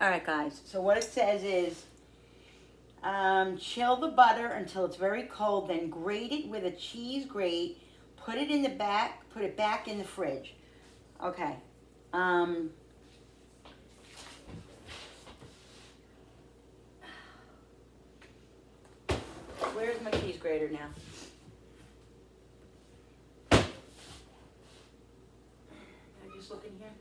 All right, guys, so what it says is, chill the butter until it's very cold, then grate it with a cheese grate. Put it back in the fridge. Okay. Where's my cheese grater now? I just look in here.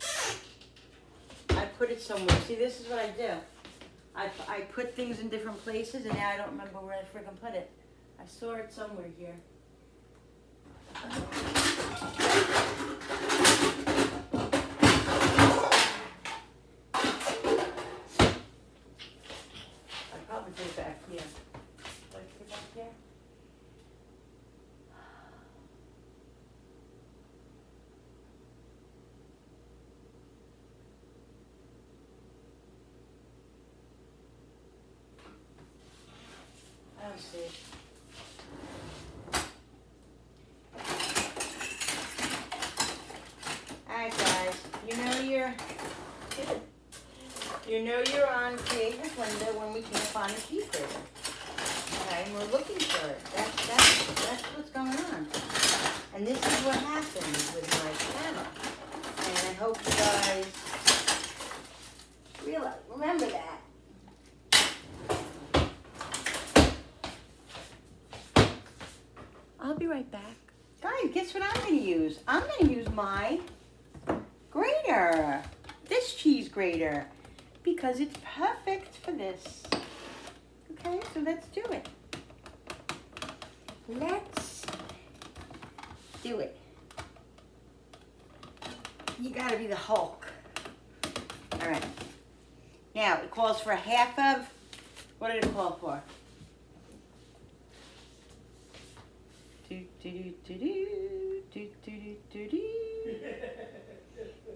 I put it somewhere. See, this is what I do. I put things in different places, and now I don't remember where I freaking put it. I saw it somewhere here. I probably put it back here. Did I put it back here? see. Alright guys, you know you're on Creative Linda when we can't find a cheese grater. Okay, and we're looking for it. That's what's going on. And this is what happens with my channel. And I hope you guys remember that. I'll be right back. Guys, guess what I'm going to use? I'm going to use my grater. This cheese grater. Because it's perfect for this. Okay, so let's do it. Let's do it. You got to be the Hulk. All right. Now, it calls for a half of, what did it call for?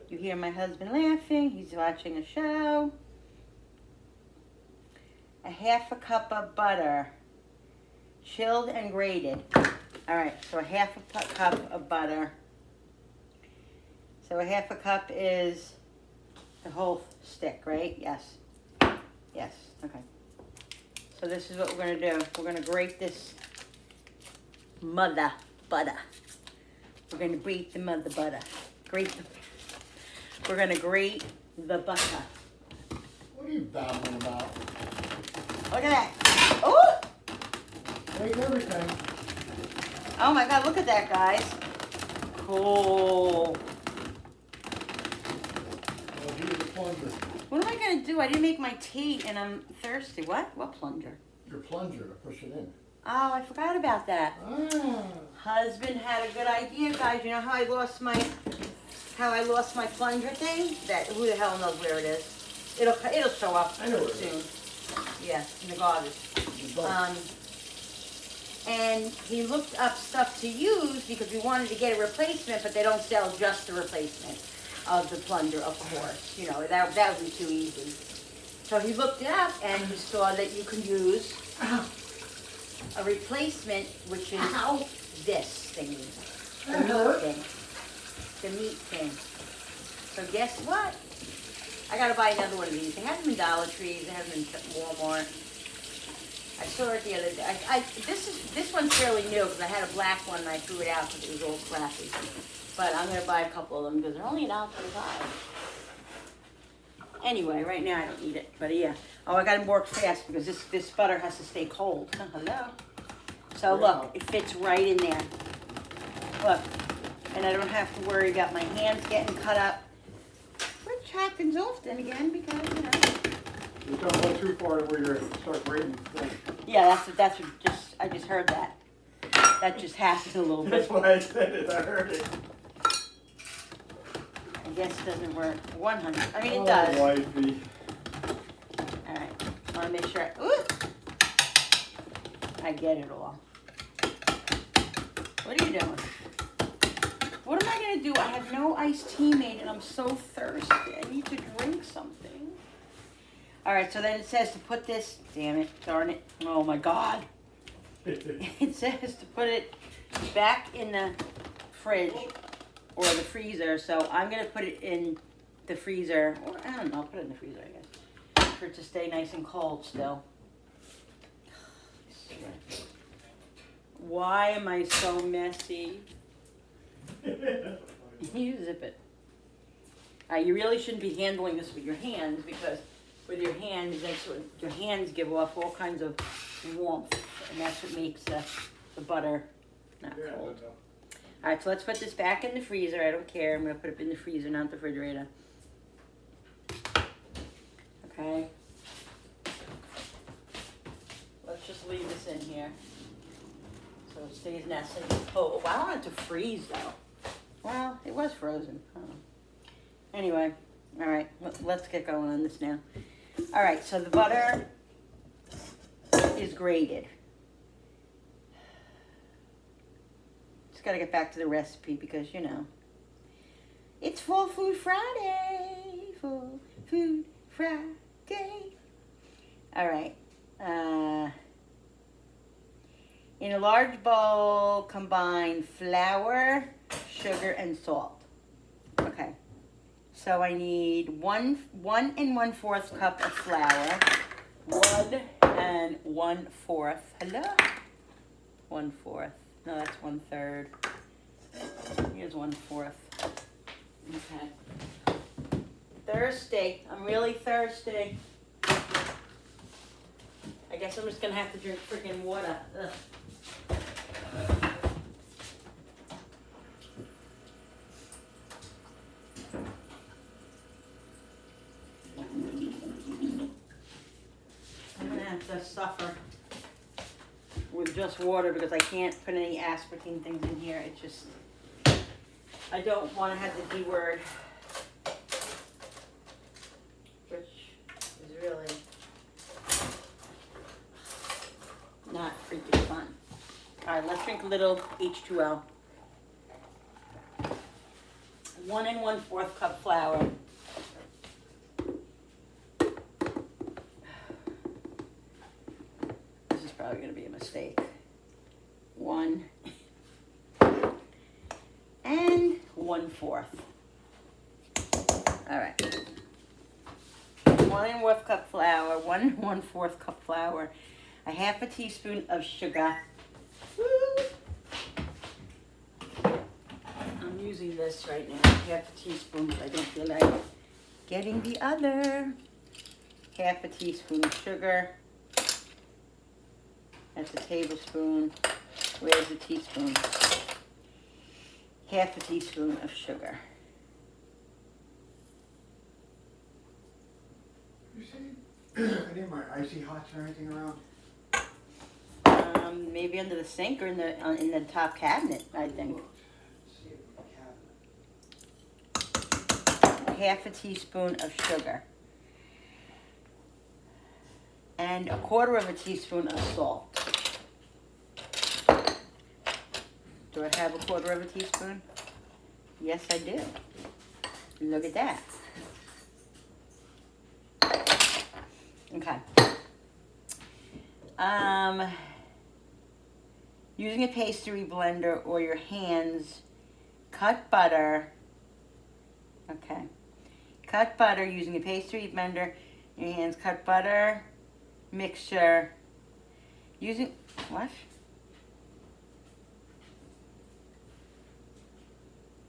You hear my husband laughing. He's watching a show. A half a cup of butter, chilled and grated. All right, so a half a cup of butter. So a half a cup is the whole stick, right? Yes. Yes, okay. So this is what we're gonna do. We're gonna grate this mother butter. We're gonna grate the mother butter. We're gonna grate the butter. What are you babbling about? Look at that. Oh! Take everything. Oh my God, look at that, guys. Cool. Well, here's the plunger. What am I gonna do? I didn't make my tea and I'm thirsty. What? What plunger? Your plunger to push it in. Oh, I forgot about that. Ah. Husband had a good idea, guys. You know how I lost my plunger thing? That who the hell knows where it is? It'll show up I know where it soon. Yeah, in the garbage. And he looked up stuff to use because we wanted to get a replacement, but they don't sell just the replacement of the plunger, of course. You know, that would be too easy. So he looked it up and he saw that you can use a replacement, which is this thingy. The meat thing. The meat thing. So guess what? I gotta buy another one of these. They have them in Dollar Tree. They have them in Walmart. I saw it the other day. This one's fairly new because I had a black one and I threw it out because it was all crappy. But I'm gonna buy a couple of them because they're only $1.25. Anyway, right now I don't need it, but yeah. Oh, I gotta work fast because this butter has to stay cold. Hello. So look, it fits right in there. Look, and I don't have to worry about my hands getting cut up, which happens often again because you know. You don't go too far to where you start grating. Yeah, that's what I just heard that. That just happened a little bit. That's what I said is I heard it. I guess it doesn't work 100. I mean, it does. Wifey. All right, I want to make sure. Ooh, I get it all. What are you doing? What am I gonna do? I have no iced tea made, and I'm so thirsty. I need to drink something. All right, so then it says to put this. Damn it! Darn it! Oh my God! It says to put it back in the fridge or the freezer. So I'm gonna put it in the freezer, or I don't know. I'll put it in the freezer, I guess, for it to stay nice and cold still. Why am I so messy? You zip it. You really shouldn't be handling this with your hands because with your hands, that's what your hands give off all kinds of warmth, and that's what makes the butter not cold. All right, so let's put this back in the freezer. I don't care. I'm gonna put it in the freezer, not the refrigerator. Okay. Let's just leave this in here so it stays nice and cold. Well, I don't want it to freeze though. Well, it was frozen. Oh. Anyway, all right, let's get going on this now. All right, so the butter is grated. Just got to get back to the recipe because, you know, it's Full Food Friday. Full Food Friday. All right. large bowl, combine flour, sugar, and salt. Okay. So I need one and 1/4 cup of flour. 1 and 1/4. Hello? 1/4. No, that's 1/3. Here's 1/4. Okay. Thirsty. I'm really thirsty. I guess I'm just gonna have to drink freaking water. Ugh. I'm gonna have to suffer with just water because I can't put any aspartame things in here. It's just, I don't want to have the D word, which is really not freaking fun. All right, let's drink a little H2O. 1 and 1/4 cup flour. This is probably going to be a mistake. 1 and 1/4. All right. 1 and 1/4 cup flour. 1 and 1/4 cup flour. A 1/2 teaspoon of sugar. Woo! I'm using this right now. 1/2 teaspoon. I don't feel like getting the other. 1/2 teaspoon of sugar. That's a tablespoon. Where's the teaspoon? 1/2 teaspoon of sugar. You see any of my icy hots or anything around? Maybe under the sink or in the top cabinet, I think. Let's see if we can. 1/2 teaspoon of sugar. And 1/4 teaspoon of salt. Do I have a 1/4 teaspoon? Yes, I do. Look at that. Okay. Using a pastry blender or your hands, cut butter. Okay. Cut butter using a pastry blender. Your hands cut butter mixture. Using what?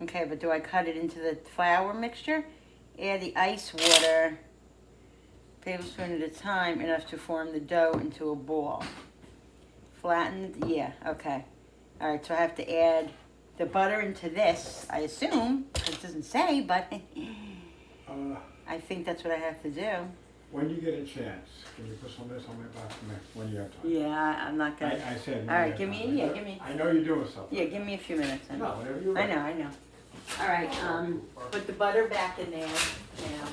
Okay, but do I cut it into the flour mixture? Add the ice water, tablespoon at a time, enough to form the dough into a ball. Flatten, yeah, okay. All right, so I have to add the butter into this, I assume. It doesn't say, but I think that's what I have to do. When you get a chance, can you put some of this on my box when you have time? Yeah, I'm not gonna. I said. All right, give me. I know you're doing something. Yeah, give me a few minutes. No, whatever you're. I know. All right, put the butter back in there now.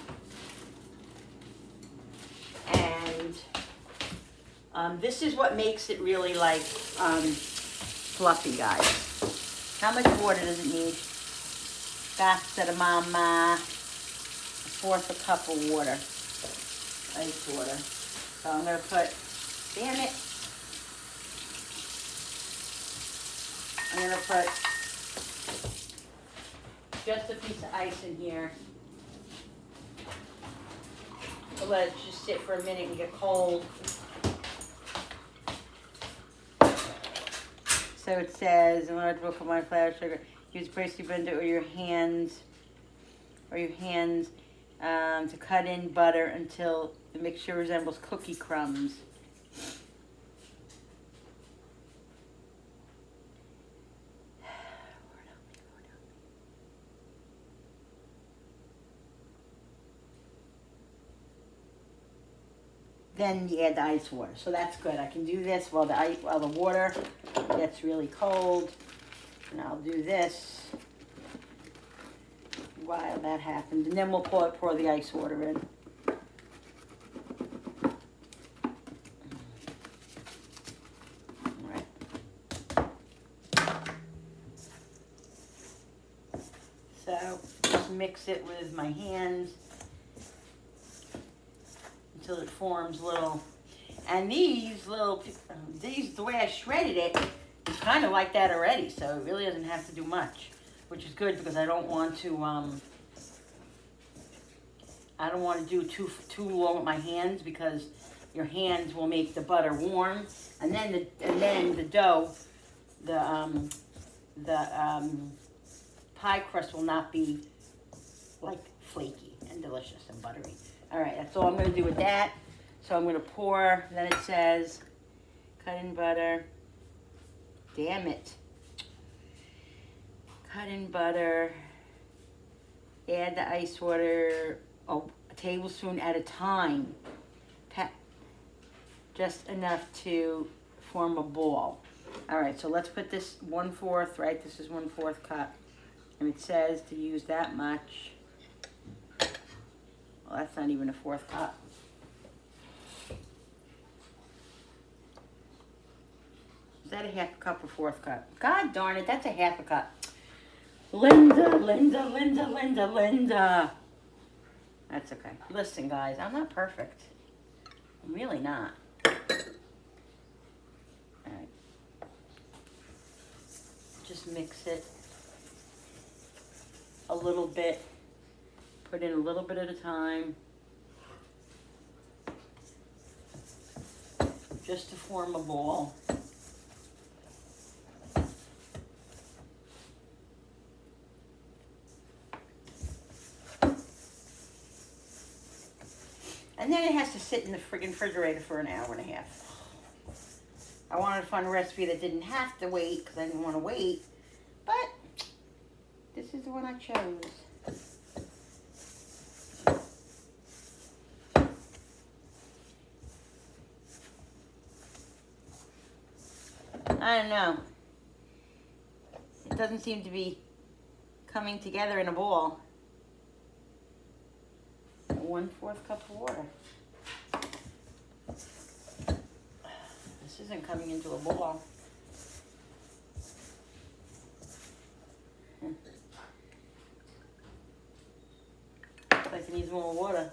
And this is what makes it really like fluffy, guys. How much water does it need? That's the mama. 1/4 cup of water. Ice water. So I'm gonna put, damn it. I'm gonna put just a piece of ice in here. So let it just sit for a minute and get cold. So it says, in order to combine flour, sugar, use a pastry blender or your hands, to cut in butter until the mixture resembles cookie crumbs. Then you add the ice water. So that's good. I can do this while the water gets really cold. And I'll do this while that happens. And then we'll pour the ice water in. All right. So just mix it with my hands until it forms little, and these, the way I shredded it, kind of like that already, so it really doesn't have to do much, which is good because I don't want to do too long with my hands because your hands will make the butter warm, and then the dough, the pie crust will not be like flaky and delicious and buttery. All right, that's all I'm going to do with that. So I'm going to pour. Then it says, cut in butter. Damn it. Cut in butter. Add the ice water, a tablespoon at a time. Just enough to form a ball. All right, so let's put this 1/4, right? This is 1/4 cup. And it says to use that much. Well, that's not even a 1/4 cup. Is that a 1/2 cup or 1/4 cup? God darn it, that's a 1/2 cup. Linda. That's okay. Listen, guys, I'm not perfect. I'm really not. All right. Just mix it a little bit. Put in a little bit at a time. Just to form a ball. And then it has to sit in the friggin' refrigerator for an hour and a half. I wanted to find a recipe that didn't have to wait because I didn't want to wait. But this is the one I chose. I don't know. It doesn't seem to be coming together in a ball. 1/4 cup of water. This isn't coming into a ball. Looks like it needs more water.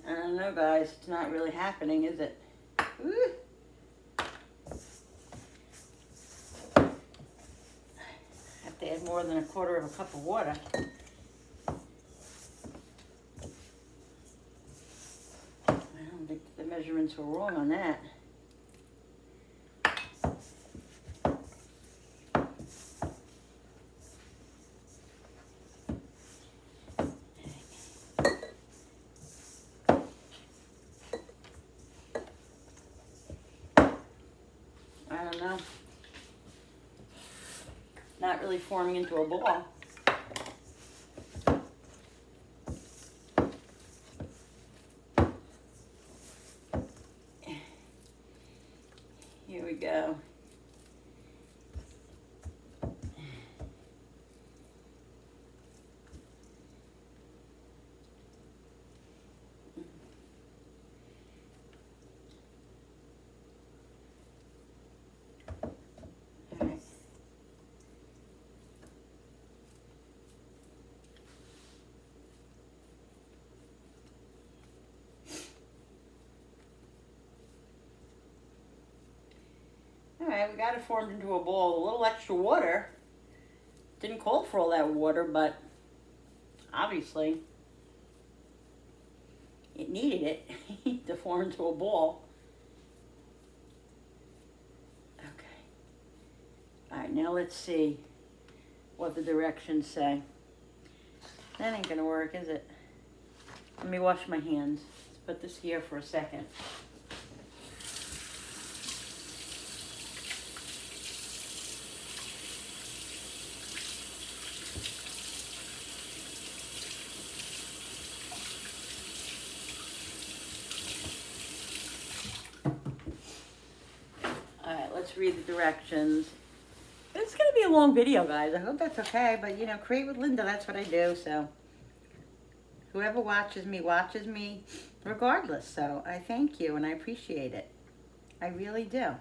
I don't know, guys. It's not really happening, is it? Ooh. Have to add more than 1/4 cup of water. I don't think the measurements were wrong on that. I don't know. Not really forming into a ball. Here we go. Alright, we got it formed into a ball. A little extra water. Didn't call for all that water, but obviously it needed it to form into a ball. Okay. Alright, now let's see what the directions say. That ain't gonna work, is it? Let me wash my hands. Let's put this here for a second. Let's read the directions. It's going to be a long video, guys. I hope that's okay. But, you know, Create with Linda, that's what I do. So, whoever watches me regardless. So, I thank you and I appreciate it. I really do.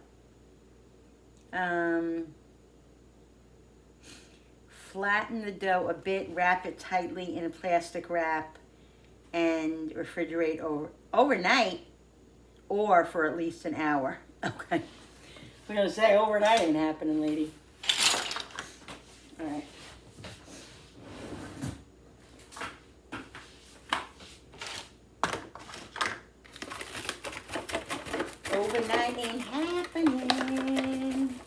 Flatten the dough a bit, wrap it tightly in a plastic wrap, and refrigerate overnight or for at least an hour. Okay. I'm gonna say overnight ain't happening, lady. All right. Overnight ain't happening.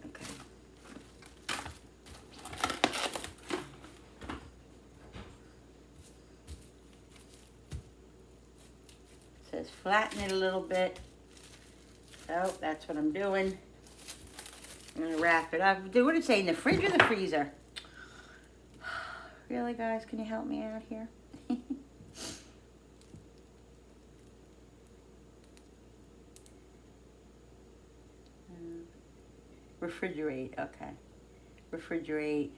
Okay. It says flatten it a little bit. So that's what I'm doing. I'm gonna wrap it up. What did it say, in the fridge or the freezer? Really, guys, can you help me out here? Refrigerate, okay. Refrigerate.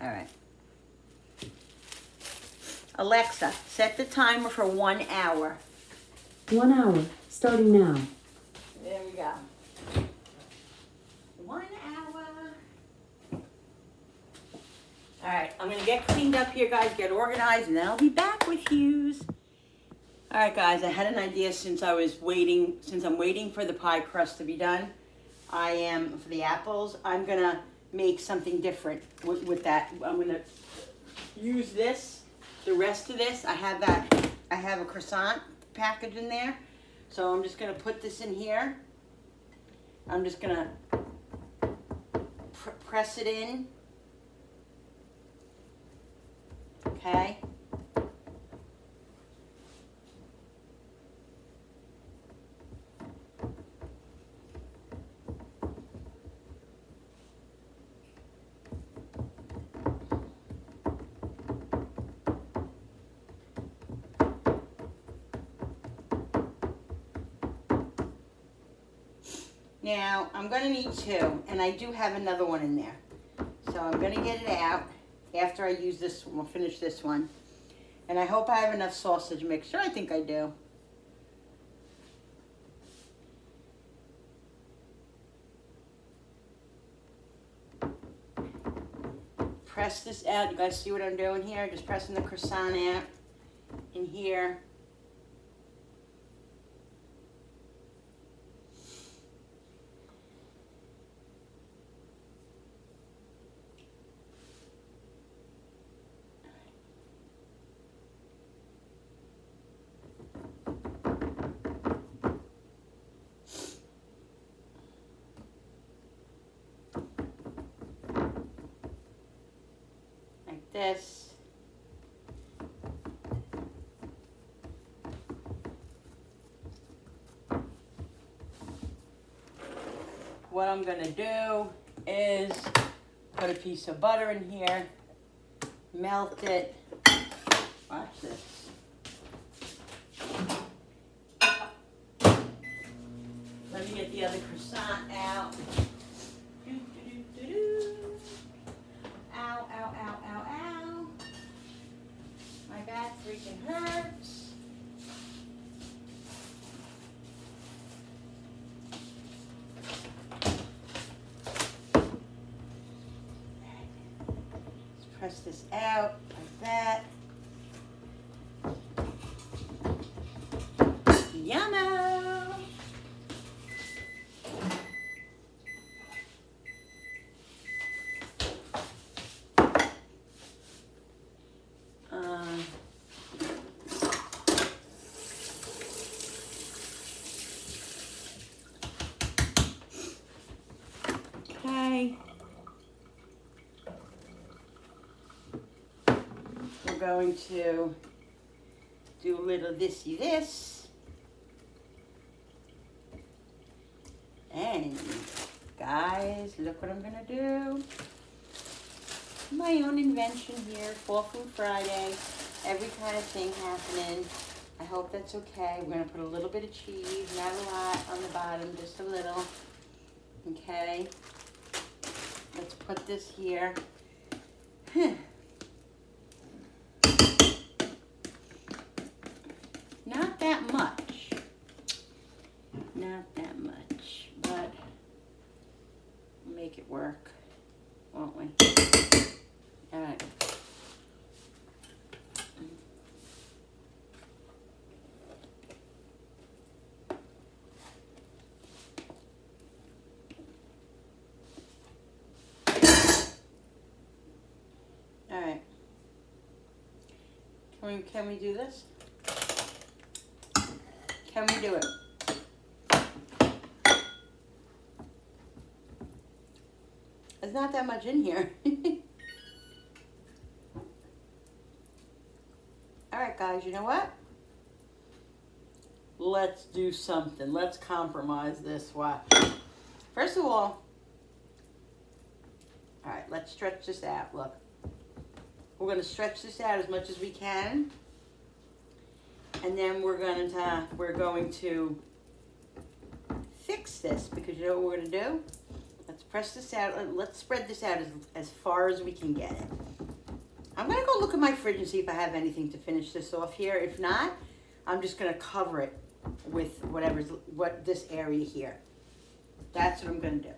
All right. Alexa, set the timer for 1 hour. 1 hour, starting now. There we go. 1 hour. All right, I'm gonna get cleaned up here, guys, get organized, and then I'll be back with yous. All right, guys, I had an idea since I'm waiting for the pie crust to be done. For the apples, I'm gonna make something different with that. I'm gonna use this, the rest of this. I have a croissant package in there. So I'm just gonna put this in here. I'm just gonna press it in. Okay. Now, I'm gonna need 2, and I do have another one in there. So I'm gonna get it out after I use this one. We'll finish this one. And I hope I have enough sausage mixture. I think I do. Press this out. You guys see what I'm doing here? Just pressing the croissant out in here. This. What I'm gonna do is put a piece of butter in here, melt it. Watch this. Let me get the other croissant out. Ow, ow, ow, ow, ow. My back freaking hurts. Let's press this out like that. Yummo! We're going to do a little thisy this. And guys, look what I'm gonna do. My own invention here, Fall Food Friday. Every kind of thing happening. I hope that's okay. We're gonna put a little bit of cheese, not a lot on the bottom, just a little. Okay. Let's put this here. Not that much. All right. All right. Can we do this? Can we do it? There's not that much in here. All right, guys, you know what? Let's do something. Let's compromise this. Watch. First of all right, let's stretch this out. Look. We're going to stretch this out as much as we can. And then we're going to fix this, because you know what we're going to do? Let's press this out. Let's spread this out as far as we can get it. I'm going to go look at my fridge and see if I have anything to finish this off here. If not, I'm just going to cover it with what this area here. That's what I'm going to do.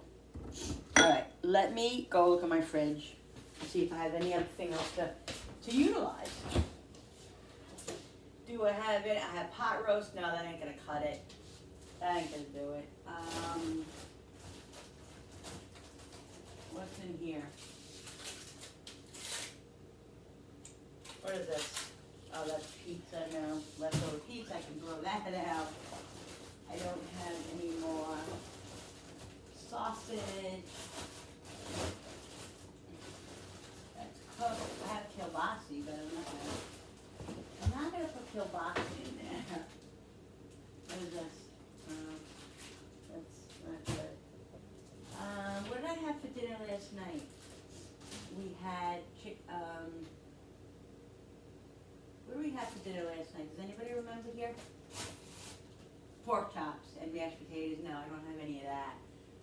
All right, let me go look at my fridge and see if I have any other thing else to utilize. Do I have it? I have pot roast. No, that ain't going to cut it. That ain't going to do it. What's in here? What is this? Oh, that's pizza now. Leftover pizza. I can throw that out. I don't have any more sausage. That's cooked. I have kielbasa, but I'm not gonna put kielbasa in there. What is this? That's not good. What did I have for dinner last night? We had what did we have for dinner last night? Does anybody remember here? Pork chops and mashed potatoes. No, I don't have any of that.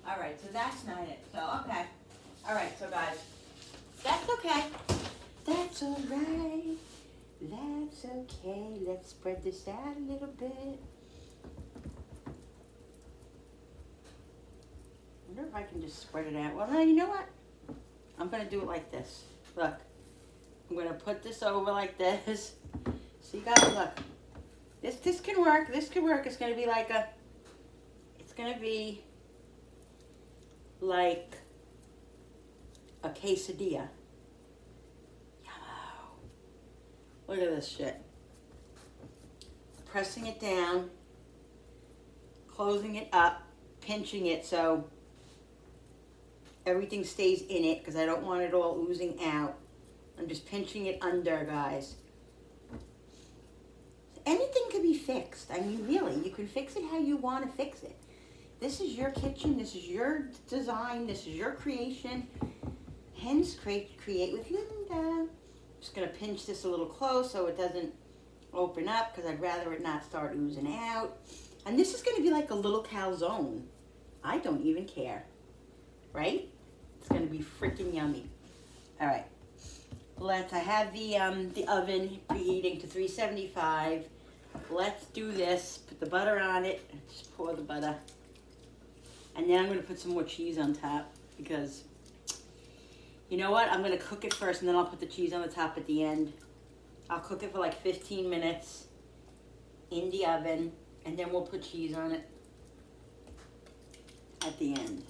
All right, so that's not it. So, okay. All right, so guys, that's okay. That's all right. That's okay. Let's spread this out a little bit. I wonder if I can just spread it out. Well, no, you know what? I'm going to do it like this. Look. I'm going to put this over like this. So you guys, look. This can work. This can work. It's going to be like a quesadilla. Yummo. Look at this shit. Pressing it down, closing it up, pinching it so everything stays in it, because I don't want it all oozing out. I'm just pinching it under, guys. Anything can be fixed. I mean, really, you can fix it how you want to fix it. This is your kitchen. This is your design. This is your creation. Hence, create with Linda. I'm just going to pinch this a little close so it doesn't open up, because I'd rather it not start oozing out. And this is going to be like a little calzone. I don't even care. Right? It's going to be freaking yummy. All right. I have the oven preheating to 375. Let's do this. Put the butter on it. Just pour the butter. And then I'm going to put some more cheese on top, because you know what? I'm going to cook it first, and then I'll put the cheese on the top at the end. I'll cook it for like 15 minutes in the oven, and then we'll put cheese on it at the end.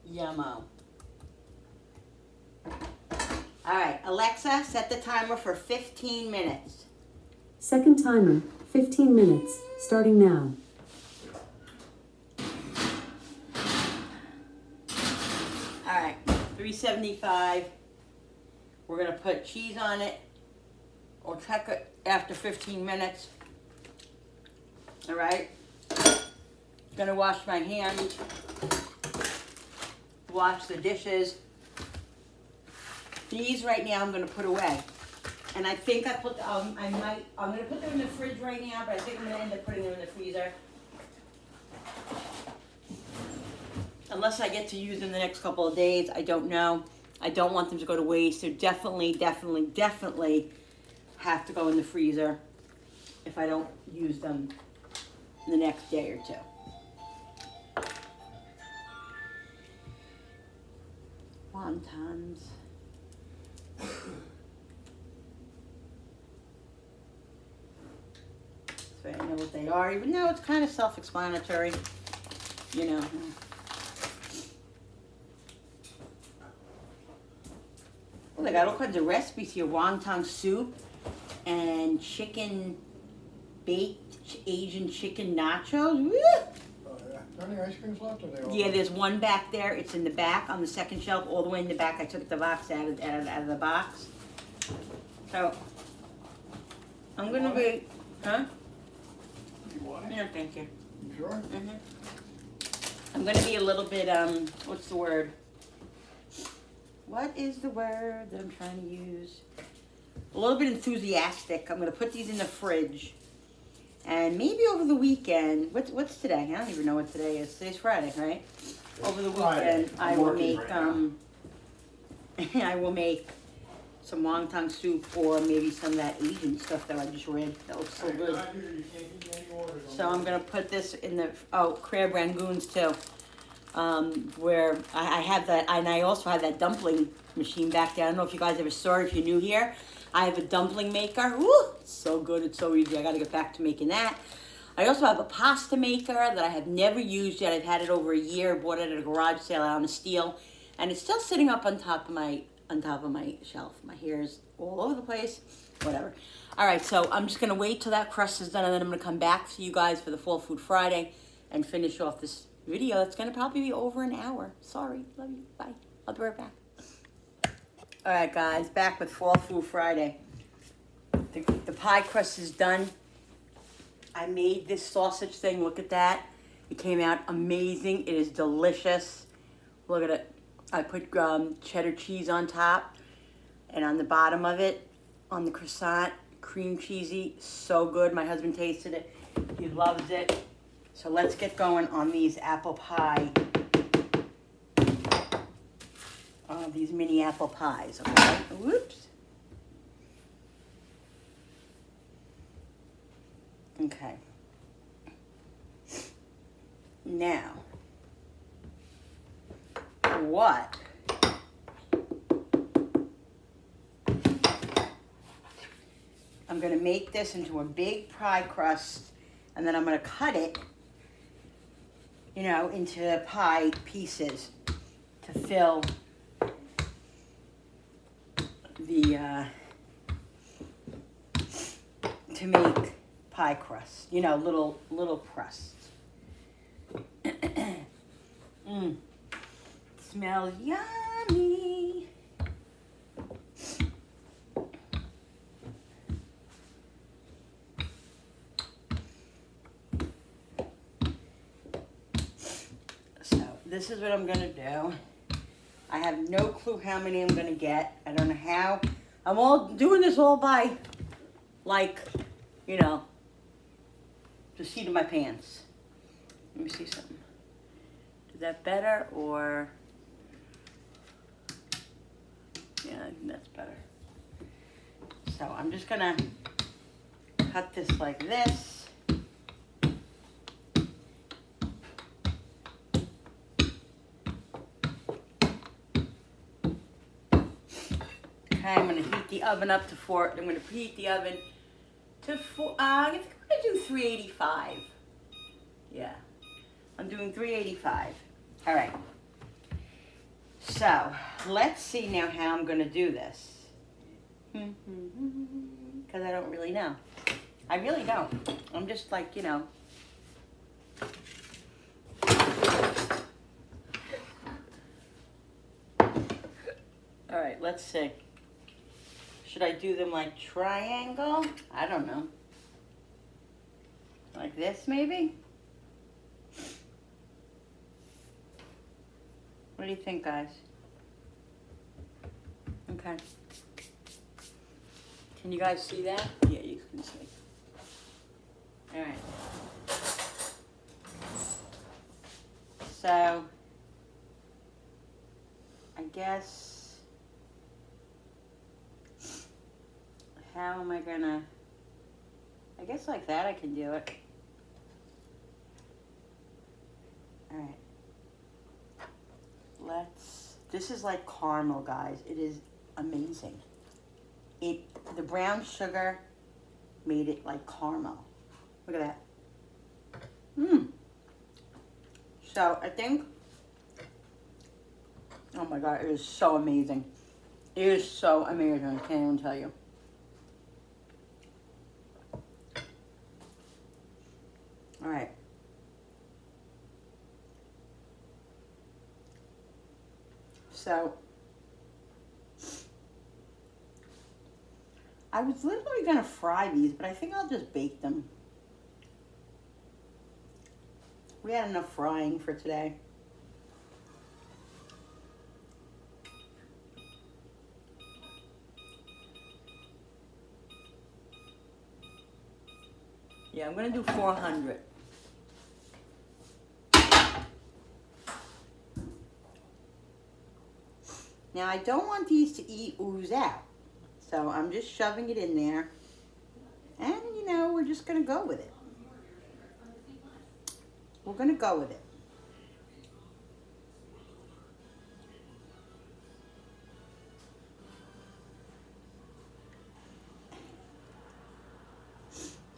Yummo. All right, Alexa, set the timer for 15 minutes. Second timer, 15 minutes, starting now. All right, 375. We're going to put cheese on it. We'll check it after 15 minutes. All right. Going to wash my hands. Wash the dishes. These right now I'm going to put away. And I think I'm going to put them in the fridge right now, but I think I'm going to end up putting them in the freezer. Unless I get to use them the next couple of days, I don't know. I don't want them to go to waste. So definitely have to go in the freezer if I don't use them the next day or two. wontons. So I know what they are, even though it's kind of self-explanatory, you know. Well, they got all kinds of recipes here. Wonton soup and chicken baked Asian chicken nachos. Woo! Oh, yeah. Are there any ice creams left or they all? Yeah, there's one back there. It's in the back on the second shelf, all the way in the back. I took the box out of the box. So I'm gonna be, huh? You want it? No, thank you. You sure? I'm gonna be a little bit what's the word? What is the word that I'm trying to use? A little bit enthusiastic. I'm gonna put these in the fridge, and maybe over the weekend. What's today? I don't even know what today is. Today's Friday, right? Over the Friday. weekend, I'm I will working make right now. I will make some wonton soup or maybe some of that Asian stuff that I just read. That looks so good. So I'm gonna put this in the crab rangoons too. Where I have that, and I also have that dumpling machine back there. I don't know if you guys ever saw it. If you're new here, I have a dumpling maker. Woo! It's so good. It's so easy. I got to get back to making that. I also have a pasta maker that I have never used yet. I've had it over a year. Bought it at a garage sale out on a steel, and it's still sitting up on top of my shelf. My hair is all over the place. Whatever. All right, so I'm just gonna wait till that crust is done, and then I'm gonna come back to you guys for the Fall Food Friday and finish off this video. It's gonna probably be over an hour. Sorry, love you, bye. I'll be right back. All right, guys, back with Fall Food Friday. The pie crust is done. I made this sausage thing. Look at that. It came out amazing. It is delicious. Look at it. I put cheddar cheese on top, and on the bottom of it, on the croissant, cream cheesy. So good. My husband tasted it. He loves it. So let's get going on these apple pie. These mini apple pies, okay? Whoops. Okay. Now, what? I'm gonna make this into a big pie crust, and then I'm gonna cut it, you know, into pie pieces to fill the, to make pie crust, you know, little crusts. Smells yummy. So this is what I'm gonna do. I have no clue how many I'm gonna get. I don't know how. I'm all doing this all by, like, you know, the seat of my pants. Let me see something. Is that better or? Yeah, I think that's better. So I'm just gonna cut this like this. Okay, I'm gonna heat the oven up to I'm gonna preheat the oven to I think I'm gonna do 385. Yeah, I'm doing 385. All right. So let's see now how I'm gonna do this. Because I don't really know. I really don't. I'm just like, you know. All right, let's see. Should I do them like triangle? I don't know. Like this, maybe? What do you think, guys? Okay. Can you guys see that? Yeah, you can see. All right. So, I guess, how am I gonna, I guess like that I can do it. All right. Let's This is like caramel, guys. It is amazing. The brown sugar made it like caramel. Look at that. So I think, oh my God, it is so amazing. It is so amazing, I can't even tell you. All right. So, I was literally gonna fry these, but I think I'll just bake them. We had enough frying for today. Yeah, I'm gonna do 400. Now I don't want these to ooze out. So I'm just shoving it in there. And you know, we're just gonna go with it. We're gonna go with it.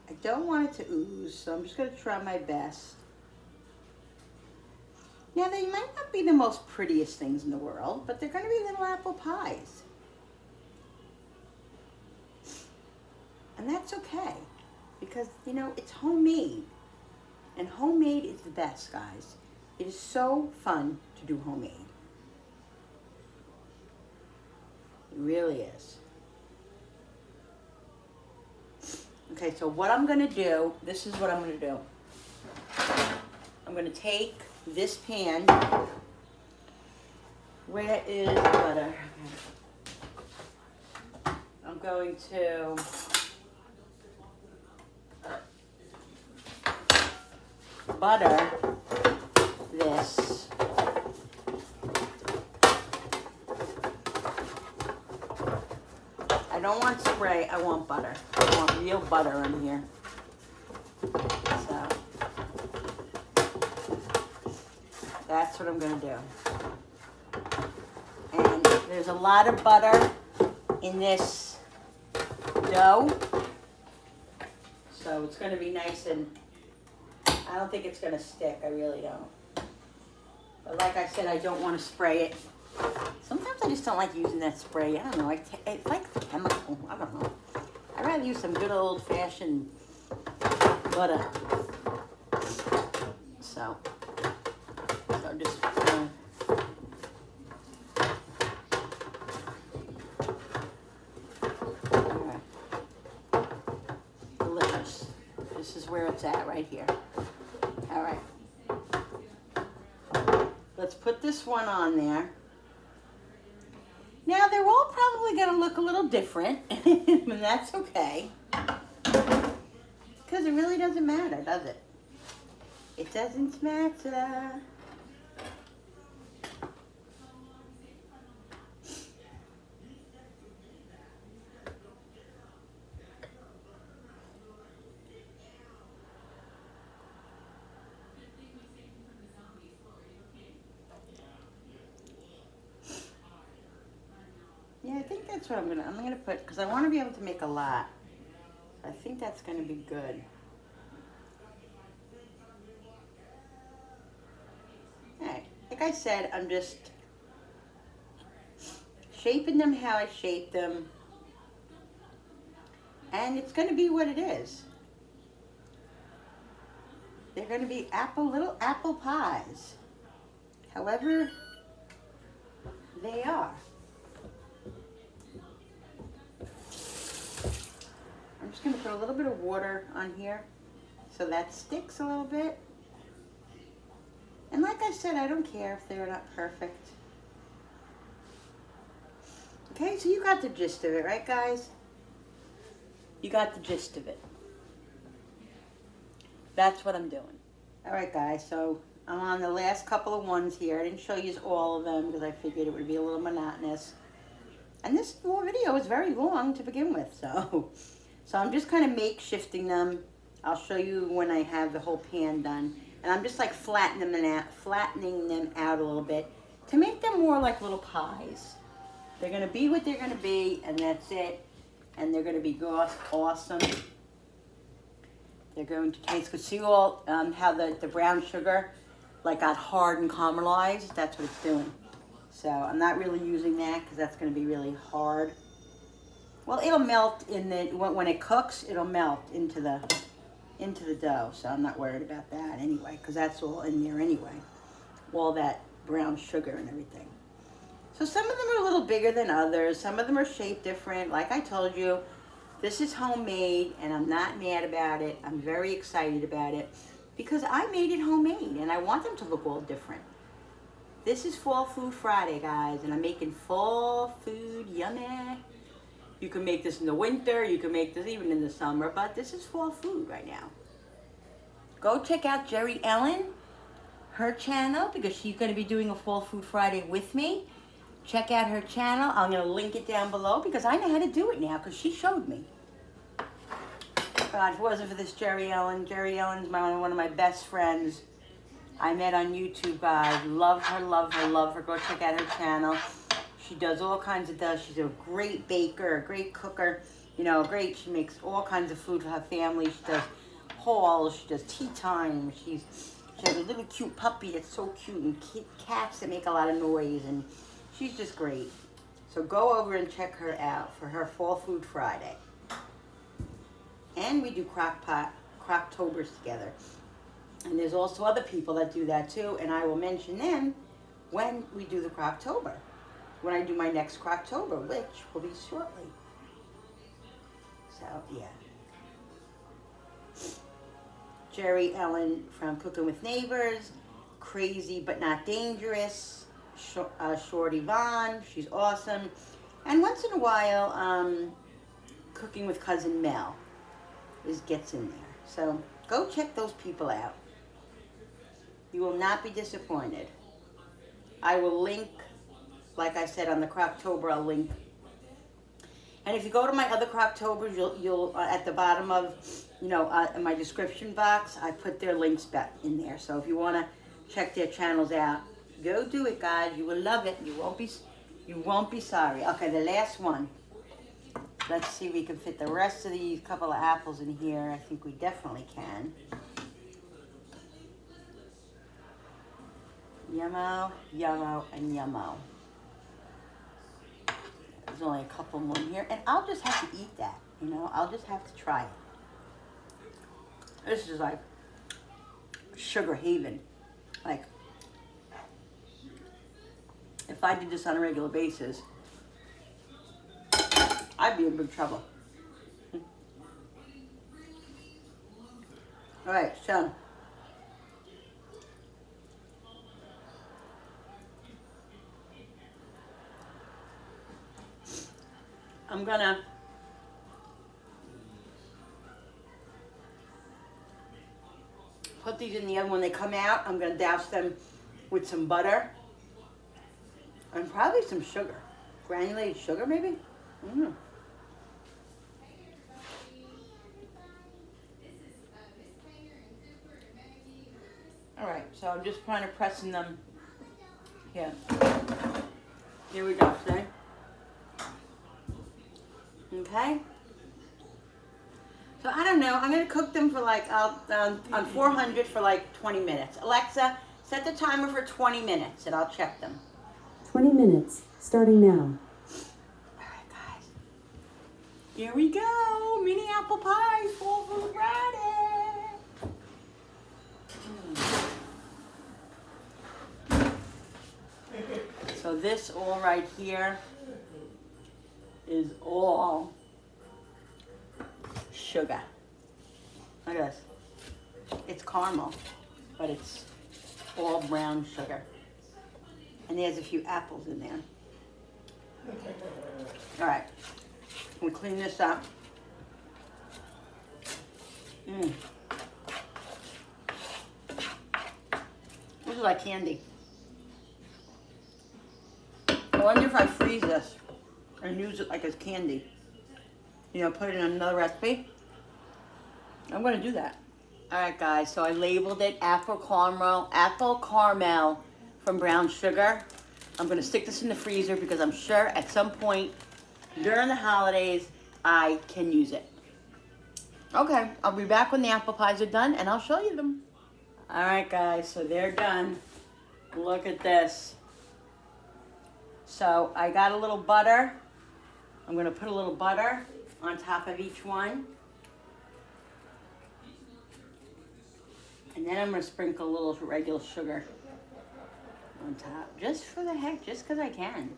I don't want it to ooze, so I'm just gonna try my best. Now, they might not be the most prettiest things in the world, but they're gonna be little apple pies. And that's okay, because, you know, it's homemade. And homemade is the best, guys. It is so fun to do homemade. It really is. Okay, so what I'm gonna do, this is what I'm gonna do. I'm gonna take this pan. Where is the butter? I'm going to butter this. I don't want spray, I want butter. I want real butter on here. So that's what I'm gonna do. And there's a lot of butter in this dough. So it's gonna be nice, and I don't think it's gonna stick, I really don't. But like I said, I don't wanna spray it. Sometimes I just don't like using that spray. I don't know, it's like chemical, I don't know. I'd rather use some good old fashioned butter. So just alright. Delicious. This is where it's at right here. Alright. Let's put this one on there. Now they're all probably gonna look a little different, and that's okay. Because it really doesn't matter, does it? It doesn't matter. Yeah, I think that's what I'm gonna put, because I want to be able to make a lot. I think that's gonna be good. Alright, like I said, I'm just shaping them how I shape them. And it's gonna be what it is. They're gonna be little apple pies. However they are. I'm just going to put a little bit of water on here so that sticks a little bit. And like I said, I don't care if they're not perfect. Okay, so you got the gist of it, right, guys? You got the gist of it. That's what I'm doing. All right, guys, so I'm on the last couple of ones here. I didn't show you all of them because I figured it would be a little monotonous. And this video is very long to begin with, so I'm just kind of makeshifting them. I'll show you when I have the whole pan done. And I'm just like flattening them out a little bit. to make them more like little pies. They're gonna be what they're gonna be, and that's it. And they're gonna be awesome. They're going to taste good. See all how the brown sugar like got hard and caramelized? That's what it's doing. So I'm not really using that because that's gonna be really hard. Well, it'll melt when it cooks, it'll melt into the dough. So I'm not worried about that anyway, because that's all in there anyway. All that brown sugar and everything. So some of them are a little bigger than others. Some of them are shaped different. Like I told you, this is homemade and I'm not mad about it. I'm very excited about it because I made it homemade and I want them to look all different. This is Fall Food Friday, guys, and I'm making fall food yummy. You can make this in the winter, you can make this even in the summer, but this is fall food right now. Go check out Jerry Ellen, her channel, because she's going to be doing a Fall Food Friday with me. Check out her channel. I'm going to link it down below because I know how to do it now because she showed me. God, if it wasn't for this Jerry Ellen's one of my best friends I met on YouTube, guys. Love her, love her, love her. Go check out her channel. She does all kinds of stuff. She's a great baker, a great cooker. You know, she makes all kinds of food for her family. She does hauls, she does tea time. She has a little cute puppy that's so cute, and cats that make a lot of noise, and she's just great. So go over and check her out for her Fall Food Friday. And we do Crocktobers together. And there's also other people that do that too, and I will mention them when we do the Crocktober. When I do my next Crocktober, which will be shortly. So, yeah. Jerry Ellen from Cooking with Neighbors, Crazy But Not Dangerous, Shorty Vaughn, she's awesome. And once in a while, Cooking with Cousin Mel gets in there. So go check those people out. You will not be disappointed. I will link, like I said, on the Crocktober, I'll link. And if you go to my other Crocktobers, you'll at the bottom of, in my description box, I put their links back in there. So if you want to check their channels out, go do it, guys. You will love it. You won't be sorry. Okay, the last one. Let's see if we can fit the rest of these couple of apples in here. I think we definitely can. Yummo, yummo, and yummo. There's only a couple more in here, and I'll just have to eat that, I'll just have to try it. This is like sugar haven. Like, if I did this on a regular basis, I'd be in big trouble. All right, so I'm gonna put these in the oven. When they come out, I'm gonna douse them with some butter and probably some sugar, granulated sugar maybe. I don't know. All right, so I'm just kind of pressing them here. Here we go, see? Okay. So I don't know. I'm gonna cook them for like on 400 for like 20 minutes. Alexa, set the timer for 20 minutes, and I'll check them. 20 minutes, starting now. All right, guys. Here we go. Mini apple pies, Fall Food Friday. So this all right here is all sugar. Look at this. It's caramel, but it's all brown sugar. And there's a few apples in there. All right, we'll clean this up. This is like candy. I wonder if I freeze this and use it like as candy. Put it in another recipe. I'm gonna do that. All right, guys, so I labeled it apple caramel from brown sugar. I'm gonna stick this in the freezer because I'm sure at some point during the holidays I can use it. Okay, I'll be back when the apple pies are done and I'll show you them. All right, guys, so they're done. Look at this. So I got a little butter. I'm gonna put a little butter on top of each one. And then I'm gonna sprinkle a little regular sugar on top, just for the heck, just because I can.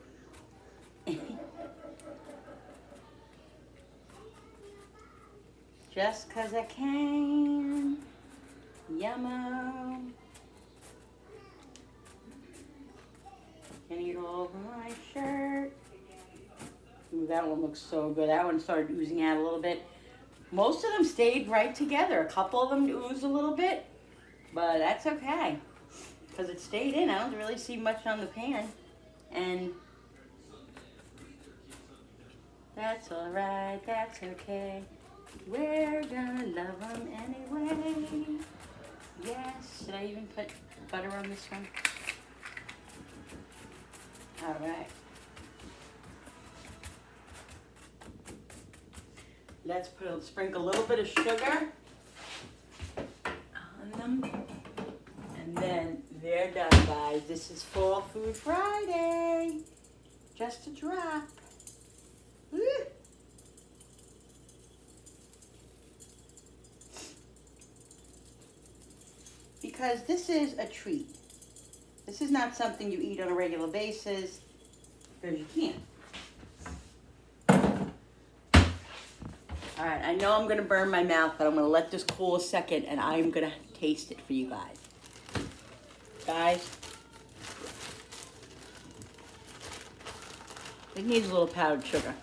Just because I can. Yummo. Can eat all over my shirt. Ooh, that one looks so good. That one started oozing out a little bit. Most of them stayed right together. A couple of them oozed a little bit, but that's okay because it stayed in. I don't really see much on the pan, and that's all right. That's okay. We're gonna love them anyway. Yes. Should I even put butter on this one? All right. Let's sprinkle a little bit of sugar on them. And then they're done, guys. This is Fall Food Friday. Just a drop. Woo. Because this is a treat. This is not something you eat on a regular basis because you can't. All right, I know I'm gonna burn my mouth, but I'm gonna let this cool a second and I'm gonna taste it for you guys. Guys, it needs a little powdered sugar.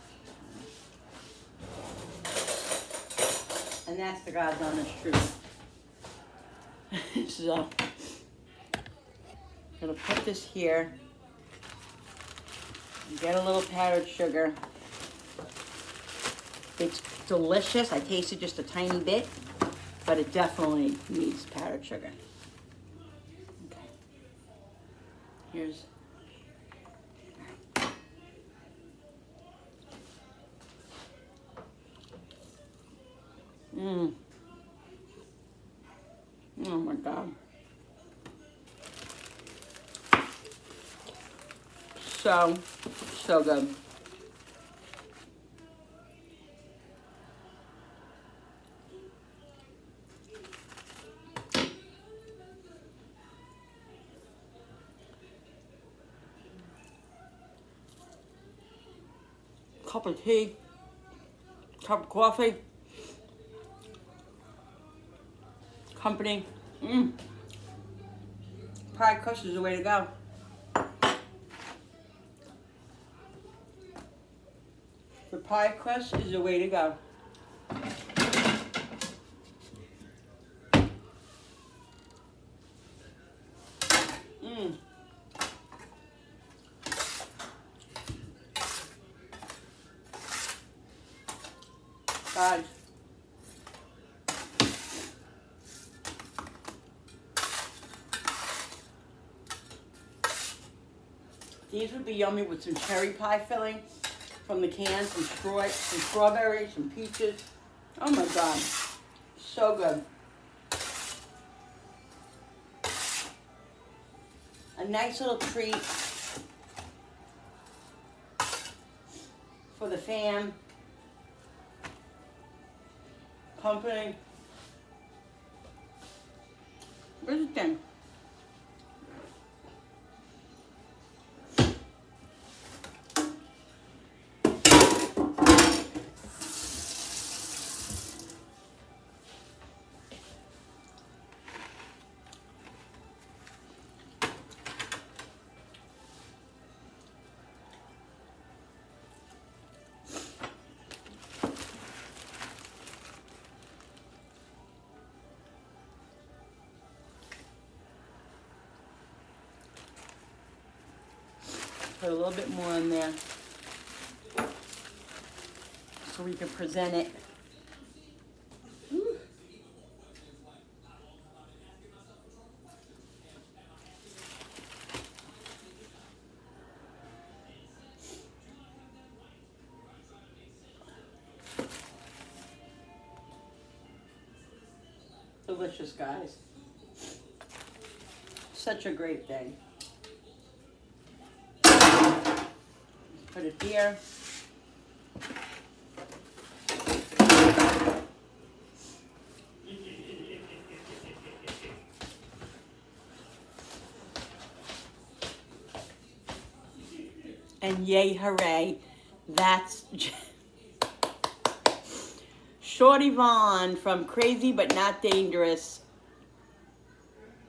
And that's the God's honest truth. So, I'm gonna put this here, and get a little powdered sugar. It's delicious. I tasted just a tiny bit, but it definitely needs powdered sugar. Okay. Here's. Oh my God. So good. Cup of tea, cup of coffee, company. Pie crust is the way to go. The pie crust is the way to go. Guys, these would be yummy with some cherry pie filling from the can, some strawberries, some peaches. Oh my God, so good. A nice little treat for the fam. Company. Where's the thing? Put a little bit more in there so we can present it. Ooh. delicious, guys. Such a great thing. Put it here. And yay, hooray, that's Shorty Vaughn from Crazy But Not Dangerous.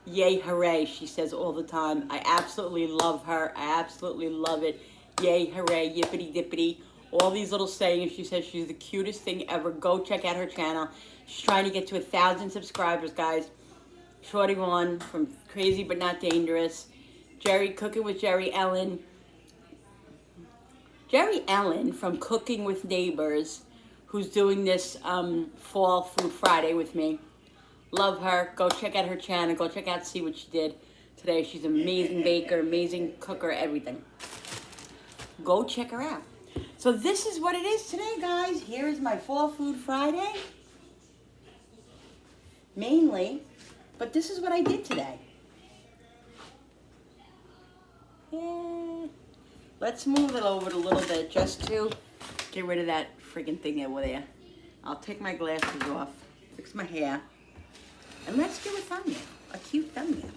Yay, hooray, she says all the time. I absolutely love her. I absolutely love it. Yay, hooray, yippity dippity. All these little sayings. She says she's the cutest thing ever. Go check out her channel. She's trying to get to 1,000 subscribers, guys. Shorty Vaughn from Crazy But Not Dangerous. Jerry, Cooking with Jerry Ellen. Jerry Ellen from Cooking with Neighbors, who's doing this Fall Food Friday with me. Love her. Go check out her channel. Go check out, see what she did today. She's an amazing baker, amazing cooker, everything. Go check her out. So this is what it is today, guys. Here is my Fall Food Friday. Mainly. But this is what I did today. Yeah. Let's move it over a little bit just to get rid of that friggin' thing over there. I'll take my glasses off, fix my hair, and let's do a thumbnail, a cute thumbnail.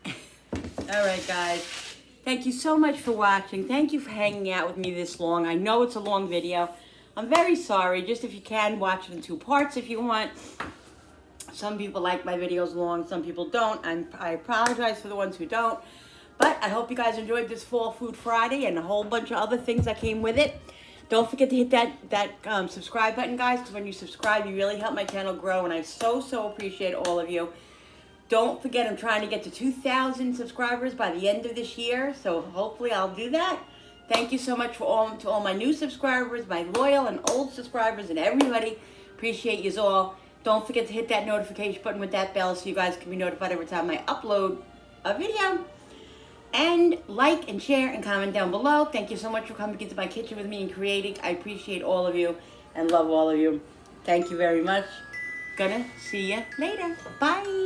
All right, guys. Thank you so much for watching. Thank you for hanging out with me this long. I know it's a long video. I'm very sorry. Just if you can, watch it in 2 parts if you want. Some people like my videos long, some people don't. I apologize for the ones who don't. But I hope you guys enjoyed this Fall Food Friday and a whole bunch of other things that came with it. Don't forget to hit that subscribe button, guys, because when you subscribe, you really help my channel grow, and I so appreciate all of you. Don't forget, I'm trying to get to 2,000 subscribers by the end of this year, so hopefully I'll do that. Thank you so much to all my new subscribers, my loyal and old subscribers, and everybody. Appreciate you all. Don't forget to hit that notification button with that bell so you guys can be notified every time I upload a video. And like and share and comment down below. Thank you so much for coming into my kitchen with me and creating. I appreciate all of you and love all of you. Thank you very much. Gonna see you later. Bye.